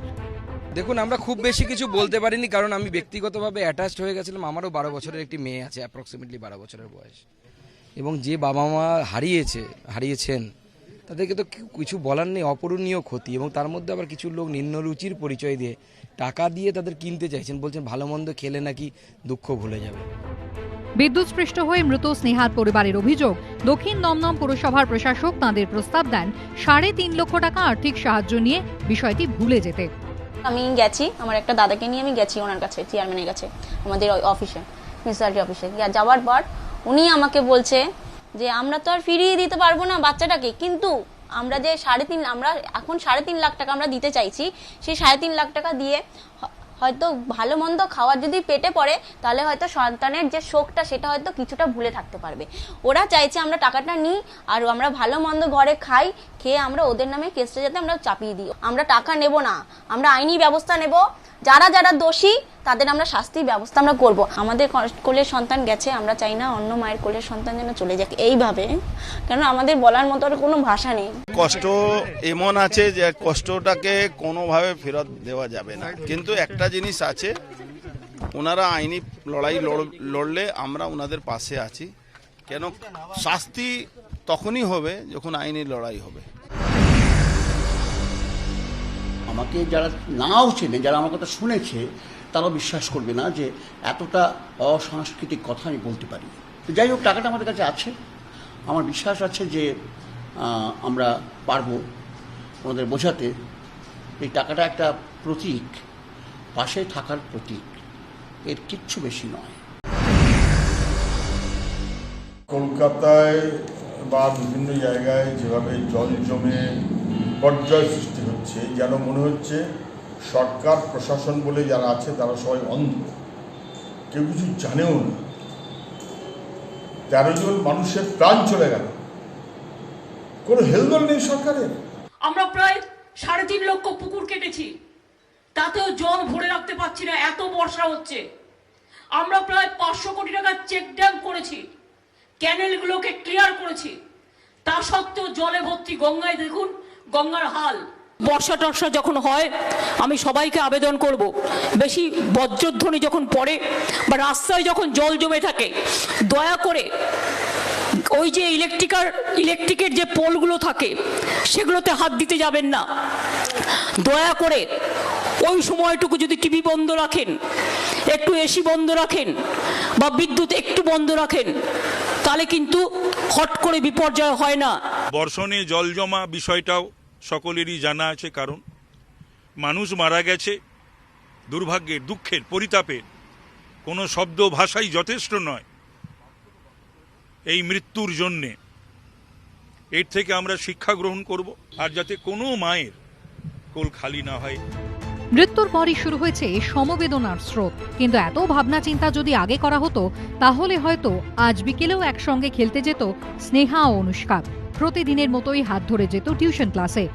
[SPEAKER 9] দেখুন, আমরা খুব বেশি কিছু বলতে পারিনি, কারণ আমি ব্যক্তিগতভাবে অ্যাটাচড হয়ে গেছিলাম। আমারও 12 বছরের একটি মেয়ে আছে, অ্যাপ্রক্সিমেটলি 12 বছরের বয়স, এবং যে বাবা মা হারিয়েছেন তাদেরকে তো কিছু বলার নেই। অপূরণীয় ক্ষতি, এবং তার মধ্যে আবার কিছু লোক নিম্নরুচির পরিচয় দিয়ে টাকা দিয়ে তাদের কিনতে চাইছেন, বলছেন ভালো মন্দ খেলে নাকি দুঃখ ভুলে যাবে।
[SPEAKER 1] বিদ্যুৎস্পৃষ্ট হয়ে মৃত স্নেহার পরিবারের অভিযোগ, দক্ষিণ দমদম পুরসভার প্রশাসক তাঁদের প্রস্তাব দেন 3.5 লক্ষ টাকা আর্থিক সাহায্য নিয়ে বিষয়টি ভুলে যেতে।
[SPEAKER 6] আমি গেছি, আমার একটা দাদাকে নিয়ে আমি গেছি ওনার কাছে, চেয়ারম্যানের কাছে, আমাদের অফিসে, মিউনিসিপ্যালিটি অফিসে। যাওয়ার পর উনি আমাকে বলছে যে আমরা তো আর ফিরিয়ে দিতে পারবো না বাচ্চাটাকে, কিন্তু আমরা যে আমরা এখন 3.5 লাখ টাকা আমরা দিতে চাইছি, সেই 3.5 লাখ টাকা দিয়ে হয়তো ভালো মন্দ খাওয়ার যদি পেটে পড়ে, তাহলে হয়তো সন্তানের যে শোকটা সেটা হয়তো কিছুটা ভুলে থাকতে পারবে। ওরা চাইছে আমরা টাকাটা নিই আর আমরা ভালো মন্দ ঘরে খাই, খেয়ে আমরা ওদের নামে কেসটা যাতে আমরা চাপিয়ে দিই। আমরা টাকা নেব না, আমরা আইনি ব্যবস্থা নেব, যারা যারা দোষী তাদের আমরা শাস্তির ব্যবস্থা আমরা করব। আমাদের কোলের সন্তান গেছে, আমরা চাই না অন্য মায়ের কোলের সন্তান যেন চলে যাক এইভাবে, কেন আমাদের বলার মতো আর কোনো ভাষা নেই।
[SPEAKER 23] কষ্ট এমন আছে যে কষ্টটাকে কোনোভাবে ফেরত দেওয়া যাবে না, কিন্তু একটা জিনিস আছে, ওনারা আইনি লড়াই লড়লে আমরা ওনাদের পাশে আছি। কেন শাস্তি তখনই হবে যখন আইনি লড়াই হবে।
[SPEAKER 11] আমাকে যারা নাও চেনে, যারা আমার কথা শুনেছে, তারাও বিশ্বাস করবে না যে এতটা অসাংস্কৃতিক কথা আমি বলতে পারি। তো যাই হোক, টাকাটা আমাদের কাছে আছে, আমার বিশ্বাস আছে যে আমরা পারবো ওনাদের বোঝাতে। এই টাকাটা একটা প্রতীক, পাশে থাকার প্রতীক, এর কিচ্ছু বেশি নয়।
[SPEAKER 17] কলকাতায় বা বিভিন্ন জায়গায় যেভাবে জল জমে বিপর্যয় সৃষ্টি হচ্ছে, যেন মনে হচ্ছে সরকার প্রশাসন বলে যারা আছে তারা সবাই অন্ধ, কেউ কিছু জানেও না। 13 জন মানুষের প্রাণ চলে গেল, কোনো হেলদোল নেই সরকারের।
[SPEAKER 8] আমরা প্রায় 3.5 লক্ষ পুকুর কেটেছি, তাতেও জল ভরে রাখতে পারছি না, এত বর্ষা হচ্ছে। আমরা প্রায় 500 কোটি টাকা চেক ড্যাম করেছি, ক্যানেলগুলোকে ক্লিয়ার করেছি, তা সত্ত্বেও জলে ভর্তি। গঙ্গায় দেখুন গঙ্গার হাল। বর্ষা টর্ষা যখন হয়, আমি সবাইকে আবেদন করব, বেশি বজ্রধ্বনি যখন পড়ে বা রাস্তায় যখন জল জমে থাকে, দয়া করে ওই যে ইলেকট্রিকের যে পোলগুলো থাকে সেগুলোতে হাত দিতে যাবেন না। দয়া করে ওই সময়টুকু যদি টিভি বন্ধ রাখেন, একটু এসি বন্ধ রাখেন বা বিদ্যুৎ একটু বন্ধ রাখেন, তাহলে কিন্তু হট করে বিপর্যয় হয় না।
[SPEAKER 19] বর্ষণে জল জমা বিষয়টাও সকলেরই জানা আছে, কারণ মানুষ মারা গেছে, দুর্ভাগ্যের, দুঃখের, পরিতাপের কোনো শব্দ ভাষাই যথেষ্ট নয় এই মৃত্যুর জন্যে। এর থেকে আমরা শিক্ষা গ্রহণ করব, আর যাতে কোনো মায়ের কোল খালি না হয়।
[SPEAKER 1] মৃত্যুর পরই শুরু হয়েছে সমবেদনার স্রোত, কিন্তু এত ভাবনা চিন্তা যদি আগে করা হতো, তাহলে হয়তো আজ বিকেলেও একসঙ্গে খেলতে যেত স্নেহা ও অনুষ্কা। প্রতিদিনের মতোই হাত ধরে যেত টিউশন ক্লাসে।